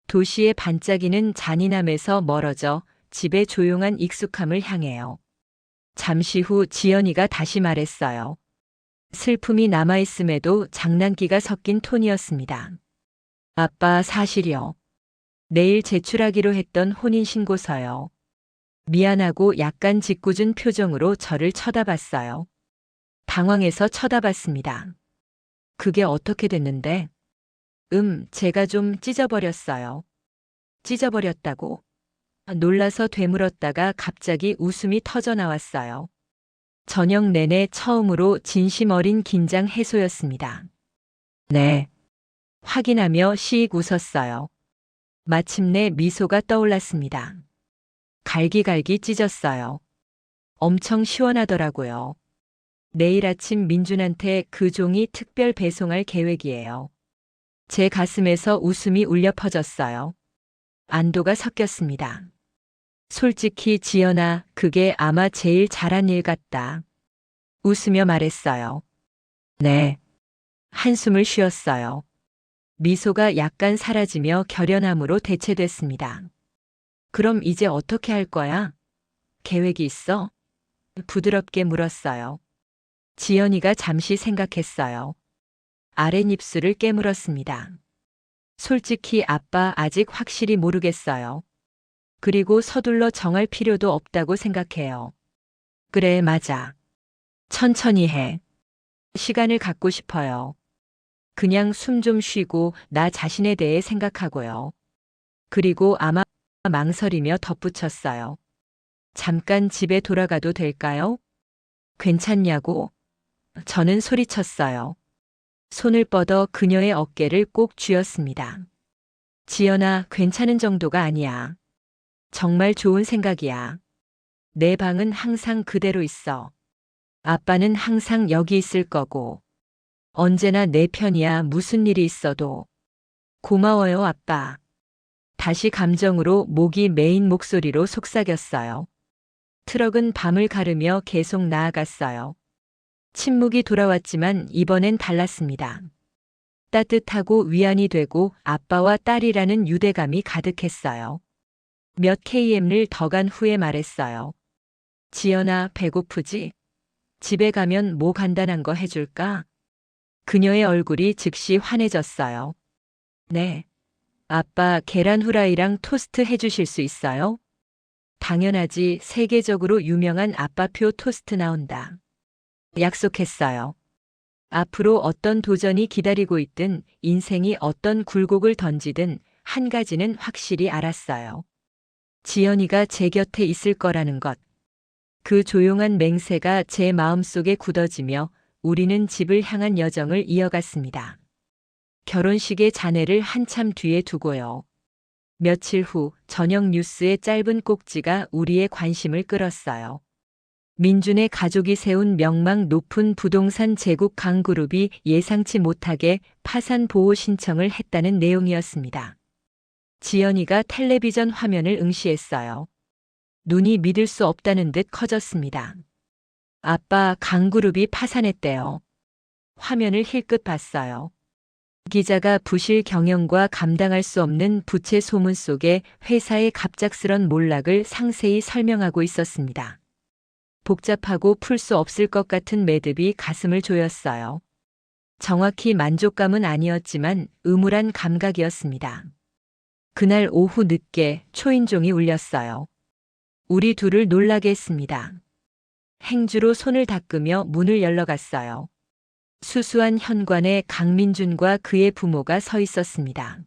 도시의 반짝이는 잔인함에서 멀어져 집의 조용한 익숙함을 향해요. 잠시 후 지연이가 다시 말했어요. 슬픔이 남아있음에도 장난기가 섞인 톤이었습니다. 아빠 사실이요. 내일 제출하기로 했던 혼인신고서요. 미안하고 약간 짓궂은 표정으로 저를 쳐다봤어요. 당황해서 쳐다봤습니다. 그게 어떻게 됐는데? 제가 좀 찢어버렸어요. 찢어버렸다고? 놀라서 되물었다가 갑자기 웃음이 터져 나왔어요. 저녁 내내 처음으로 진심 어린 긴장 해소였습니다. 네. 확인하며 시익 웃었어요. 마침내 미소가 떠올랐습니다. 갈기갈기 찢었어요. 엄청 시원하더라고요. 내일 아침 민준한테 그 종이 특별 배송할 계획이에요. 제 가슴에서 웃음이 울려 퍼졌어요. 안도가 섞였습니다. 솔직히 지연아, 그게 아마 제일 잘한 일 같다. 웃으며 말했어요. 네. 한숨을 쉬었어요. 미소가 약간 사라지며 결연함으로 대체됐습니다. 그럼 이제 어떻게 할 거야? 계획이 있어? 부드럽게 물었어요. 지연이가 잠시 생각했어요. 아랫입술을 깨물었습니다. 솔직히 아빠 아직 확실히 모르겠어요. 그리고 서둘러 정할 필요도 없다고 생각해요. 그래, 맞아. 천천히 해. 시간을 갖고 싶어요. 그냥 숨 좀 쉬고 나 자신에 대해 생각하고요. 그리고 아마 망설이며 덧붙였어요. 잠깐 집에 돌아가도 될까요? 괜찮냐고? 저는 소리쳤어요. 손을 뻗어 그녀의 어깨를 꼭 쥐었습니다. 지연아, 괜찮은 정도가 아니야. 정말 좋은 생각이야. 내 방은 항상 그대로 있어. 아빠는 항상 여기 있을 거고. 언제나 내 편이야, 무슨 일이 있어도. 고마워요, 아빠. 다시 감정으로 목이 메인 목소리로 속삭였어요. 트럭은 밤을 가르며 계속 나아갔어요. 침묵이 돌아왔지만 이번엔 달랐습니다. 따뜻하고 위안이 되고 아빠와 딸이라는 유대감이 가득했어요. 몇 km를 더 간 후에 말했어요. 지연아, 배고프지? 집에 가면 뭐 간단한 거 해줄까? 그녀의 얼굴이 즉시 환해졌어요. 네. 아빠, 계란 후라이랑 토스트 해주실 수 있어요? 당연하지. 세계적으로 유명한 아빠표 토스트 나온다. 약속했어요. 앞으로 어떤 도전이 기다리고 있든 인생이 어떤 굴곡을 던지든 한 가지는 확실히 알았어요. 지연이가 제 곁에 있을 거라는 것. 그 조용한 맹세가 제 마음속에 굳어지며 우리는 집을 향한 여정을 이어갔습니다. 결혼식의 잔해를 한참 뒤에 두고요. 며칠 후 저녁 뉴스의 짧은 꼭지가 우리의 관심을 끌었어요. 민준의 가족이 세운 명망 높은 부동산 제국 강그룹이 예상치 못하게 파산 보호 신청을 했다는 내용이었습니다. 지연이가 텔레비전 화면을 응시했어요. 눈이 믿을 수 없다는 듯 커졌습니다. 아빠, 강그룹이 파산했대요. 화면을 힐끗 봤어요. 기자가 부실 경영과 감당할 수 없는 부채 소문 속에 회사의 갑작스런 몰락을 상세히 설명하고 있었습니다. 복잡하고 풀 수 없을 것 같은 매듭이 가슴을 조였어요. 정확히 만족감은 아니었지만 음울한 감각이었습니다. 그날 오후 늦게 초인종이 울렸어요. 우리 둘을 놀라게 했습니다. 행주로 손을 닦으며 문을 열러갔어요. 수수한 현관에 강민준과 그의 부모가 서 있었습니다.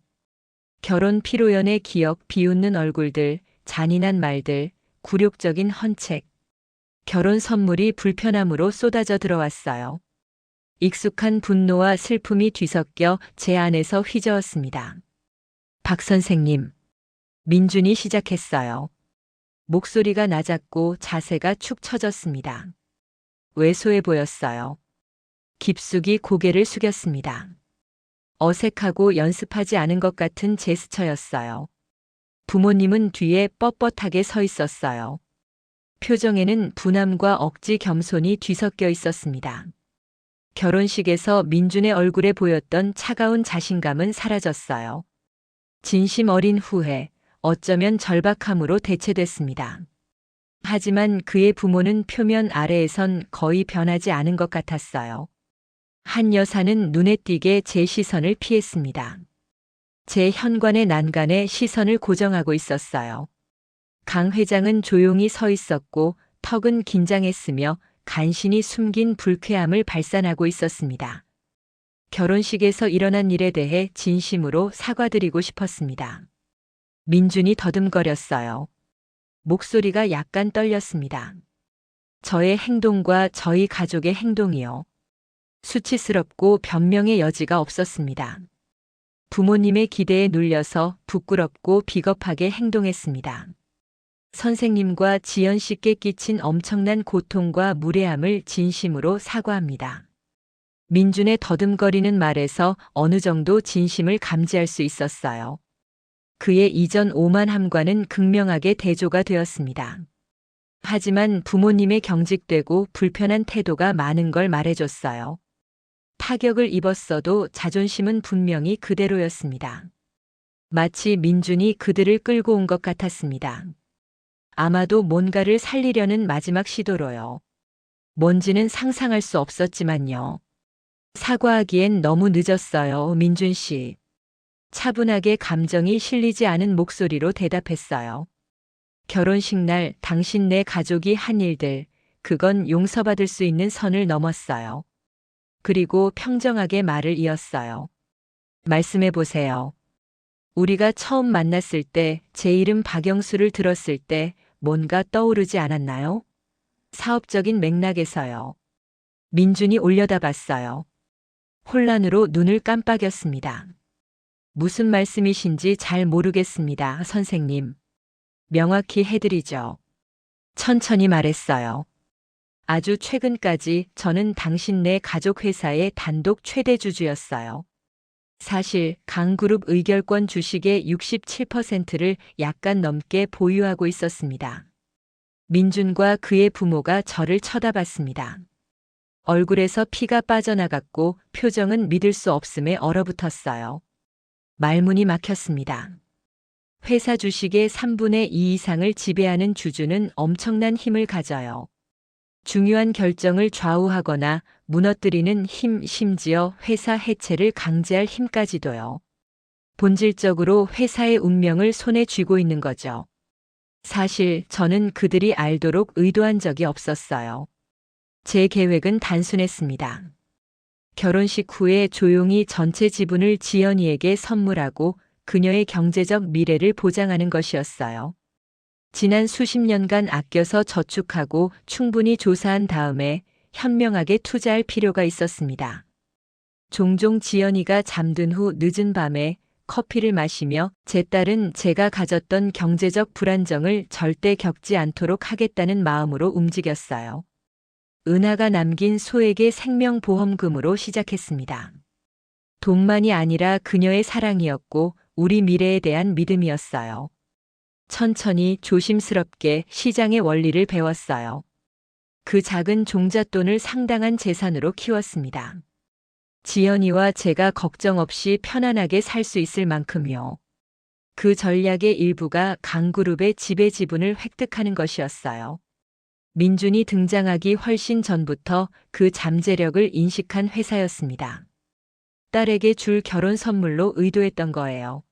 결혼 피로연의 기억, 비웃는 얼굴들, 잔인한 말들, 굴욕적인 헌책. 결혼 선물이 불편함으로 쏟아져 들어왔어요. 익숙한 분노와 슬픔이 뒤섞여 제 안에서 휘저었습니다. 박 선생님, 민준이 시작했어요. 목소리가 낮았고 자세가 축 처졌습니다. 왜소해 보였어요. 깊숙이 고개를 숙였습니다. 어색하고 연습하지 않은 것 같은 제스처였어요. 부모님은 뒤에 뻣뻣하게 서 있었어요. 표정에는 분함과 억지 겸손이 뒤섞여 있었습니다. 결혼식에서 민준의 얼굴에 보였던 차가운 자신감은 사라졌어요. 진심 어린 후회, 어쩌면 절박함으로 대체됐습니다. 하지만 그의 부모는 표면 아래에선 거의 변하지 않은 것 같았어요. 한 여사는 눈에 띄게 제 시선을 피했습니다. 제 현관의 난간에 시선을 고정하고 있었어요. 강 회장은 조용히 서 있었고 턱은 긴장했으며 간신히 숨긴 불쾌함을 발산하고 있었습니다. 결혼식에서 일어난 일에 대해 진심으로 사과드리고 싶었습니다. 민준이 더듬거렸어요. 목소리가 약간 떨렸습니다. 저의 행동과 저희 가족의 행동이요. 수치스럽고 변명의 여지가 없었습니다. 부모님의 기대에 눌려서 부끄럽고 비겁하게 행동했습니다. 선생님과 지연 씨께 끼친 엄청난 고통과 무례함을 진심으로 사과합니다. 민준의 더듬거리는 말에서 어느 정도 진심을 감지할 수 있었어요. 그의 이전 오만함과는 극명하게 대조가 되었습니다. 하지만 부모님의 경직되고 불편한 태도가 많은 걸 말해줬어요. 타격을 입었어도 자존심은 분명히 그대로였습니다. 마치 민준이 그들을 끌고 온 것 같았습니다. 아마도 뭔가를 살리려는 마지막 시도로요. 뭔지는 상상할 수 없었지만요. 사과하기엔 너무 늦었어요, 민준 씨. 차분하게 감정이 실리지 않은 목소리로 대답했어요. 결혼식 날 당신 네 가족이 한 일들, 그건 용서받을 수 있는 선을 넘었어요. 그리고 평정하게 말을 이었어요. 말씀해 보세요. 우리가 처음 만났을 때 제 이름 박영수를 들었을 때 뭔가 떠오르지 않았나요? 사업적인 맥락에서요. 민준이 올려다봤어요. 혼란으로 눈을 깜빡였습니다. 무슨 말씀이신지 잘 모르겠습니다, 선생님. 명확히 해드리죠. 천천히 말했어요. 아주 최근까지 저는 당신네 가족 회사의 단독 최대 주주였어요. 사실 강그룹 의결권 주식의 67%를 약간 넘게 보유하고 있었습니다. 민준과 그의 부모가 저를 쳐다봤습니다. 얼굴에서 피가 빠져나갔고 표정은 믿을 수 없음에 얼어붙었어요. 말문이 막혔습니다. 회사 주식의 3분의 2 이상을 지배하는 주주는 엄청난 힘을 가져요. 중요한 결정을 좌우하거나 무너뜨리는 힘, 심지어 회사 해체를 강제할 힘까지도요. 본질적으로 회사의 운명을 손에 쥐고 있는 거죠. 사실 저는 그들이 알도록 의도한 적이 없었어요. 제 계획은 단순했습니다. 결혼식 후에 조용히 전체 지분을 지연이에게 선물하고 그녀의 경제적 미래를 보장하는 것이었어요. 지난 수십 년간 아껴서 저축하고 충분히 조사한 다음에 현명하게 투자할 필요가 있었습니다. 종종 지연이가 잠든 후 늦은 밤에 커피를 마시며 제 딸은 제가 가졌던 경제적 불안정을 절대 겪지 않도록 하겠다는 마음으로 움직였어요. 은하가 남긴 소액의 생명보험금으로 시작했습니다. 돈만이 아니라 그녀의 사랑이었고 우리 미래에 대한 믿음이었어요. 천천히 조심스럽게 시장의 원리를 배웠어요. 그 작은 종잣돈을 상당한 재산으로 키웠습니다. 지연이와 제가 걱정 없이 편안하게 살 수 있을 만큼요. 그 전략의 일부가 강그룹의 지배 지분을 획득하는 것이었어요. 민준이 등장하기 훨씬 전부터 그 잠재력을 인식한 회사였습니다. 딸에게 줄 결혼 선물로 의도했던 거예요.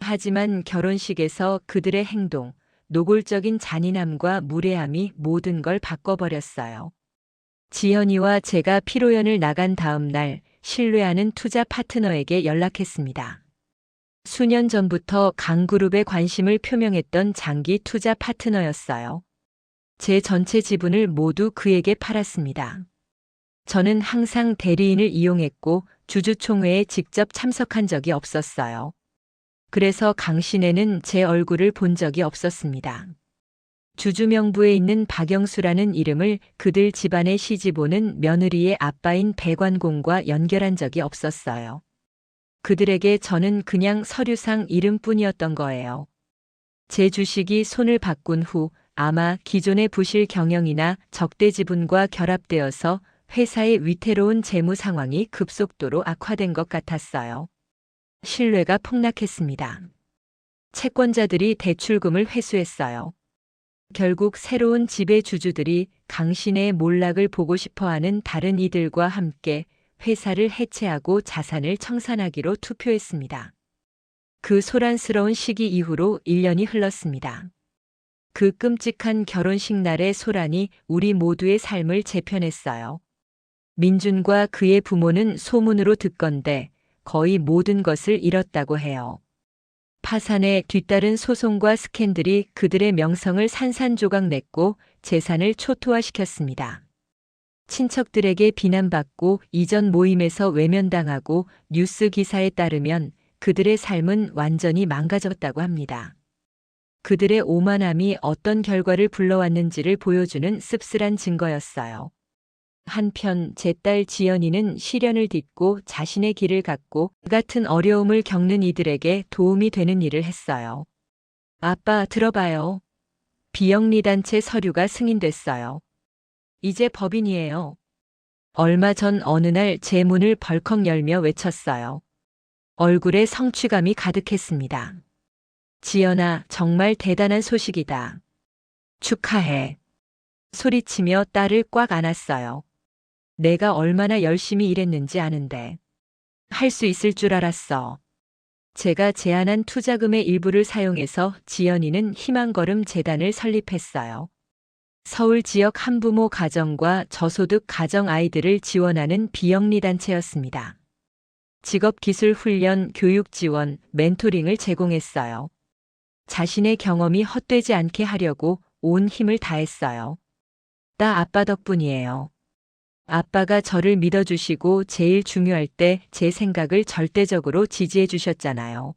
하지만 결혼식에서 그들의 행동, 노골적인 잔인함과 무례함이 모든 걸 바꿔버렸어요. 지연이와 제가 피로연을 나간 다음 날 신뢰하는 투자 파트너에게 연락했습니다. 수년 전부터 강그룹에 관심을 표명했던 장기 투자 파트너였어요. 제 전체 지분을 모두 그에게 팔았습니다. 저는 항상 대리인을 이용했고 주주총회에 직접 참석한 적이 없었어요. 그래서 강신에는 제 얼굴을 본 적이 없었습니다. 주주명부에 있는 박영수라는 이름을 그들 집안의 시집오는 며느리의 아빠인 백완공과 연결한 적이 없었어요. 그들에게 저는 그냥 서류상 이름뿐이었던 거예요. 제 주식이 손을 바꾼 후 아마 기존의 부실 경영이나 적대 지분과 결합되어서 회사의 위태로운 재무 상황이 급속도로 악화된 것 같았어요. 신뢰가 폭락했습니다. 채권자들이 대출금을 회수했어요. 결국 새로운 지배주주들이 강신의 몰락을 보고 싶어하는 다른 이들과 함께 회사를 해체하고 자산을 청산하기로 투표했습니다. 그 소란스러운 시기 이후로 1년이 흘렀습니다. 그 끔찍한 결혼식 날의 소란이 우리 모두의 삶을 재편했어요. 민준과 그의 부모는 소문으로 듣건대 거의 모든 것을 잃었다고 해요. 파산에 뒤따른 소송과 스캔들이 그들의 명성을 산산조각 냈고 재산을 초토화시켰습니다. 친척들에게 비난받고 이전 모임에서 외면당하고 뉴스 기사에 따르면 그들의 삶은 완전히 망가졌다고 합니다. 그들의 오만함이 어떤 결과를 불러왔는지를 보여주는 씁쓸한 증거였어요. 한편 제 딸 지연이는 시련을 딛고 자신의 길을 갖고 같은 어려움을 겪는 이들에게 도움이 되는 일을 했어요. 아빠, 들어봐요. 비영리단체 서류가 승인됐어요. 이제 법인이에요. 얼마 전 어느 날 제 문을 벌컥 열며 외쳤어요. 얼굴에 성취감이 가득했습니다. 지연아, 정말 대단한 소식이다. 축하해. 소리치며 딸을 꽉 안았어요. 내가 얼마나 열심히 일했는지 아는데. 할 수 있을 줄 알았어. 제가 제안한 투자금의 일부를 사용해서 지연이는 희망걸음 재단을 설립했어요. 서울 지역 한부모 가정과 저소득 가정 아이들을 지원하는 비영리 단체였습니다. 직업기술 훈련, 교육 지원, 멘토링을 제공했어요. 자신의 경험이 헛되지 않게 하려고 온 힘을 다했어요. 나 아빠 덕분이에요. 아빠가 저를 믿어주시고 제일 중요할 때 제 생각을 절대적으로 지지해 주셨잖아요.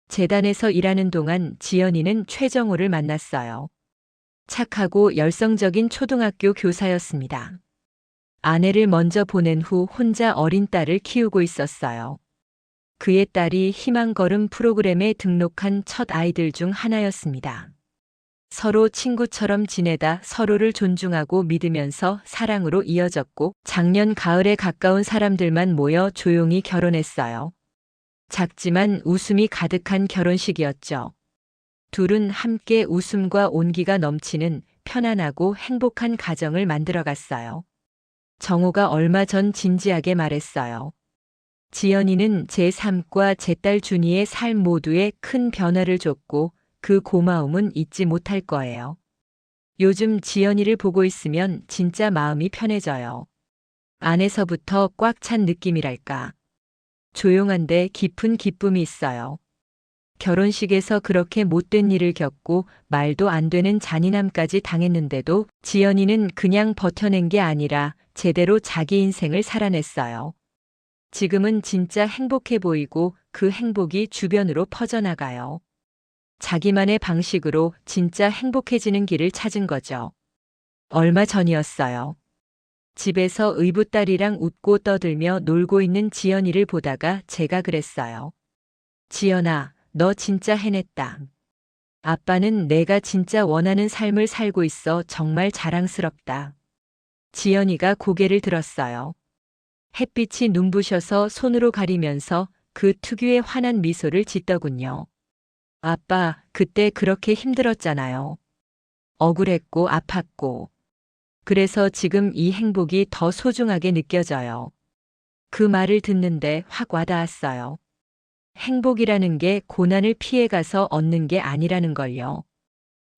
재단에서 일하는 동안 지연이는 최정호를 만났어요. 착하고 열성적인 초등학교 교사였습니다. 아내를 먼저 보낸 후 혼자 어린 딸을 키우고 있었어요. 그의 딸이 희망걸음 프로그램에 등록한 첫 아이들 중 하나였습니다. 서로 친구처럼 지내다 서로를 존중하고 믿으면서 사랑으로 이어졌고 작년 가을에 가까운 사람들만 모여 조용히 결혼했어요. 작지만 웃음이 가득한 결혼식이었죠. 둘은 함께 웃음과 온기가 넘치는 편안하고 행복한 가정을 만들어갔어요. 정호가 얼마 전 진지하게 말했어요. 지연이는 제 삶과 제 딸 준이의 삶 모두에 큰 변화를 줬고 그 고마움은 잊지 못할 거예요. 요즘 지연이를 보고 있으면 진짜 마음이 편해져요. 안에서부터 꽉 찬 느낌이랄까. 조용한데 깊은 기쁨이 있어요. 결혼식에서 그렇게 못된 일을 겪고 말도 안 되는 잔인함까지 당했는데도 지연이는 그냥 버텨낸 게 아니라 제대로 자기 인생을 살아냈어요. 지금은 진짜 행복해 보이고 그 행복이 주변으로 퍼져나가요. 자기만의 방식으로 진짜 행복해지는 길을 찾은 거죠. 얼마 전이었어요. 집에서 의붓딸이랑 웃고 떠들며 놀고 있는 지연이를 보다가 제가 그랬어요. 지연아, 너 진짜 해냈다. 아빠는 내가 진짜 원하는 삶을 살고 있어 정말 자랑스럽다. 지연이가 고개를 들었어요. 햇빛이 눈부셔서 손으로 가리면서 그 특유의 환한 미소를 짓더군요. 아빠, 그때 그렇게 힘들었잖아요. 억울했고 아팠고. 그래서 지금 이 행복이 더 소중하게 느껴져요. 그 말을 듣는데 확 와닿았어요. 행복이라는 게 고난을 피해가서 얻는 게 아니라는 걸요.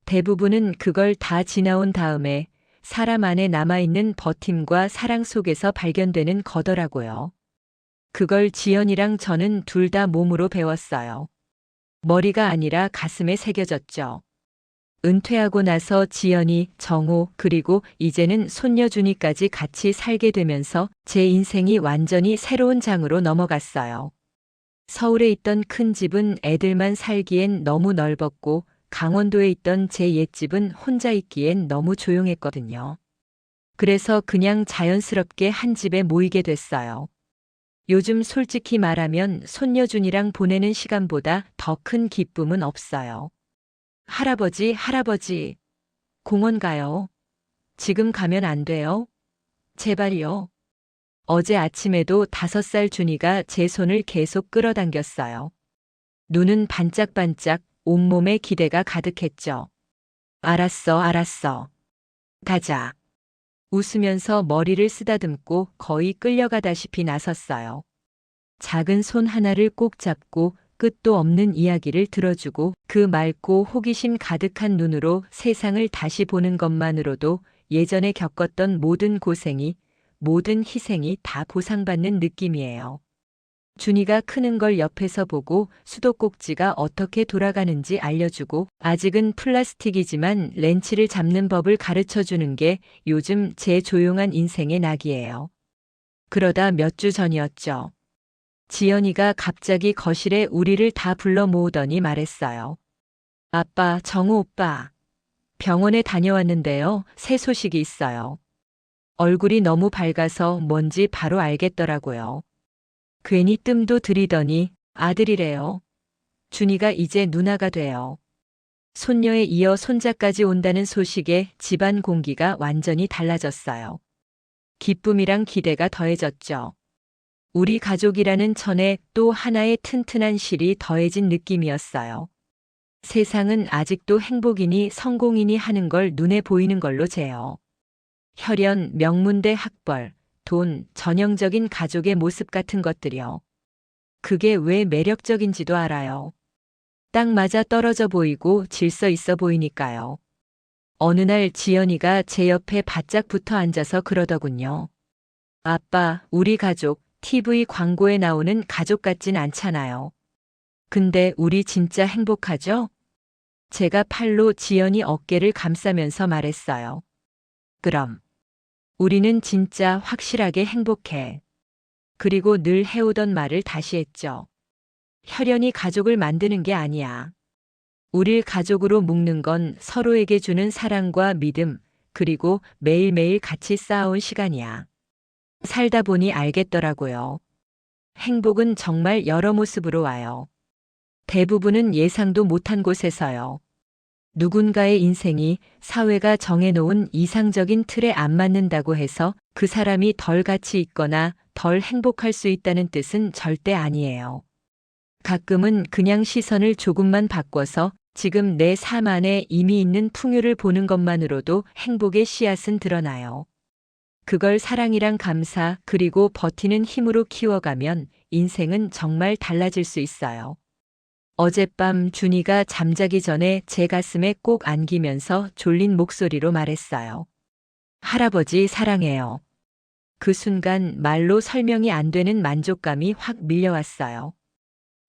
대부분은 그걸 다 지나온 다음에 사람 안에 남아있는 버팀과 사랑 속에서 발견되는 거더라고요. 그걸 지연이랑 저는 둘 다 몸으로 배웠어요. 머리가 아니라 가슴에 새겨졌죠. 은퇴하고 나서 지연이, 정호, 그리고 이제는 손녀 준이까지 같이 살게 되면서 제 인생이 완전히 새로운 장으로 넘어갔어요. 서울에 있던 큰 집은 애들만 살기엔 너무 넓었고 강원도에 있던 제 옛집은 혼자 있기엔 너무 조용했거든요. 그래서 그냥 자연스럽게 한 집에 모이게 됐어요. 요즘 솔직히 말하면 손녀준이랑 보내는 시간보다 더 큰 기쁨은 없어요. 할아버지, 공원 가요. 지금 가면 안 돼요? 제발요. 어제 아침에도 5살 준이가 제 손을 계속 끌어당겼어요. 눈은 반짝반짝, 온몸에 기대가 가득했죠. 알았어. 가자. 웃으면서 머리를 쓰다듬고 거의 끌려가다시피 나섰어요. 작은 손 하나를 꼭 잡고 끝도 없는 이야기를 들어주고 그 맑고 호기심 가득한 눈으로 세상을 다시 보는 것만으로도 예전에 겪었던 모든 고생이, 모든 희생이 다 보상받는 느낌이에요. 준이가 크는 걸 옆에서 보고 수도꼭지가 어떻게 돌아가는지 알려주고 아직은 플라스틱이지만 렌치를 잡는 법을 가르쳐주는 게 요즘 제 조용한 인생의 낙이에요. 그러다 몇 주 전이었죠. 지연이가 갑자기 거실에 우리를 다 불러 모으더니 말했어요. 아빠, 정우 오빠. 병원에 다녀왔는데요. 새 소식이 있어요. 얼굴이 너무 밝아서 뭔지 바로 알겠더라고요. 괜히 뜸도 들이더니 아들이래요. 준이가 이제 누나가 돼요. 손녀에 이어 손자까지 온다는 소식에 집안 공기가 완전히 달라졌어요. 기쁨이랑 기대가 더해졌죠. 우리 가족이라는 천에 또 하나의 튼튼한 실이 더해진 느낌이었어요. 세상은 아직도 행복이니 성공이니 하는 걸 눈에 보이는 걸로 재요. 혈연, 명문대 학벌, 돈, 전형적인 가족의 모습 같은 것들이요. 그게 왜 매력적인지도 알아요. 딱 맞아 떨어져 보이고 질서 있어 보이니까요. 어느 날 지연이가 제 옆에 바짝 붙어 앉아서 그러더군요. 아빠, 우리 가족, TV 광고에 나오는 가족 같진 않잖아요. 근데 우리 진짜 행복하죠? 제가 팔로 지연이 어깨를 감싸면서 말했어요. 그럼. 우리는 진짜 확실하게 행복해. 그리고 늘 해오던 말을 다시 했죠. 혈연이 가족을 만드는 게 아니야. 우릴 가족으로 묶는 건 서로에게 주는 사랑과 믿음, 그리고 매일매일 같이 쌓아온 시간이야. 살다 보니 알겠더라고요. 행복은 정말 여러 모습으로 와요. 대부분은 예상도 못한 곳에서요. 누군가의 인생이 사회가 정해놓은 이상적인 틀에 안 맞는다고 해서 그 사람이 덜 가치 있거나 덜 행복할 수 있다는 뜻은 절대 아니에요. 가끔은 그냥 시선을 조금만 바꿔서 지금 내 삶 안에 이미 있는 풍요를 보는 것만으로도 행복의 씨앗은 드러나요. 그걸 사랑이랑 감사 그리고 버티는 힘으로 키워가면 인생은 정말 달라질 수 있어요. 어젯밤 준이가 잠자기 전에 제 가슴에 꼭 안기면서 졸린 목소리로 말했어요. 할아버지 사랑해요. 그 순간 말로 설명이 안 되는 만족감이 확 밀려왔어요.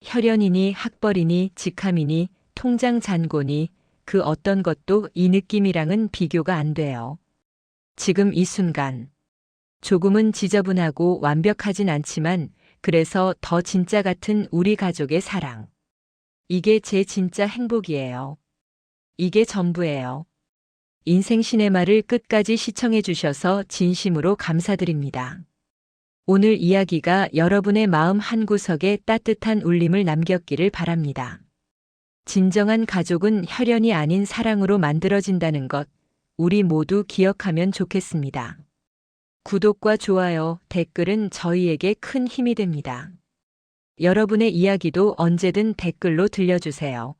혈연이니 학벌이니 직함이니 통장 잔고니 그 어떤 것도 이 느낌이랑은 비교가 안 돼요. 지금 이 순간. 조금은 지저분하고 완벽하진 않지만 그래서 더 진짜 같은 우리 가족의 사랑. 이게 제 진짜 행복이에요. 이게 전부예요. 인생 시네마를 끝까지 시청해 주셔서 진심으로 감사드립니다. 오늘 이야기가 여러분의 마음 한구석에 따뜻한 울림을 남겼기를 바랍니다. 진정한 가족은 혈연이 아닌 사랑으로 만들어진다는 것, 우리 모두 기억하면 좋겠습니다. 구독과 좋아요, 댓글은 저희에게 큰 힘이 됩니다. 여러분의 이야기도 언제든 댓글로 들려주세요.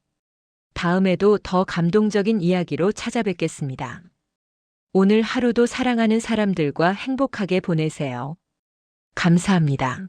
다음에도 더 감동적인 이야기로 찾아뵙겠습니다. 오늘 하루도 사랑하는 사람들과 행복하게 보내세요. 감사합니다.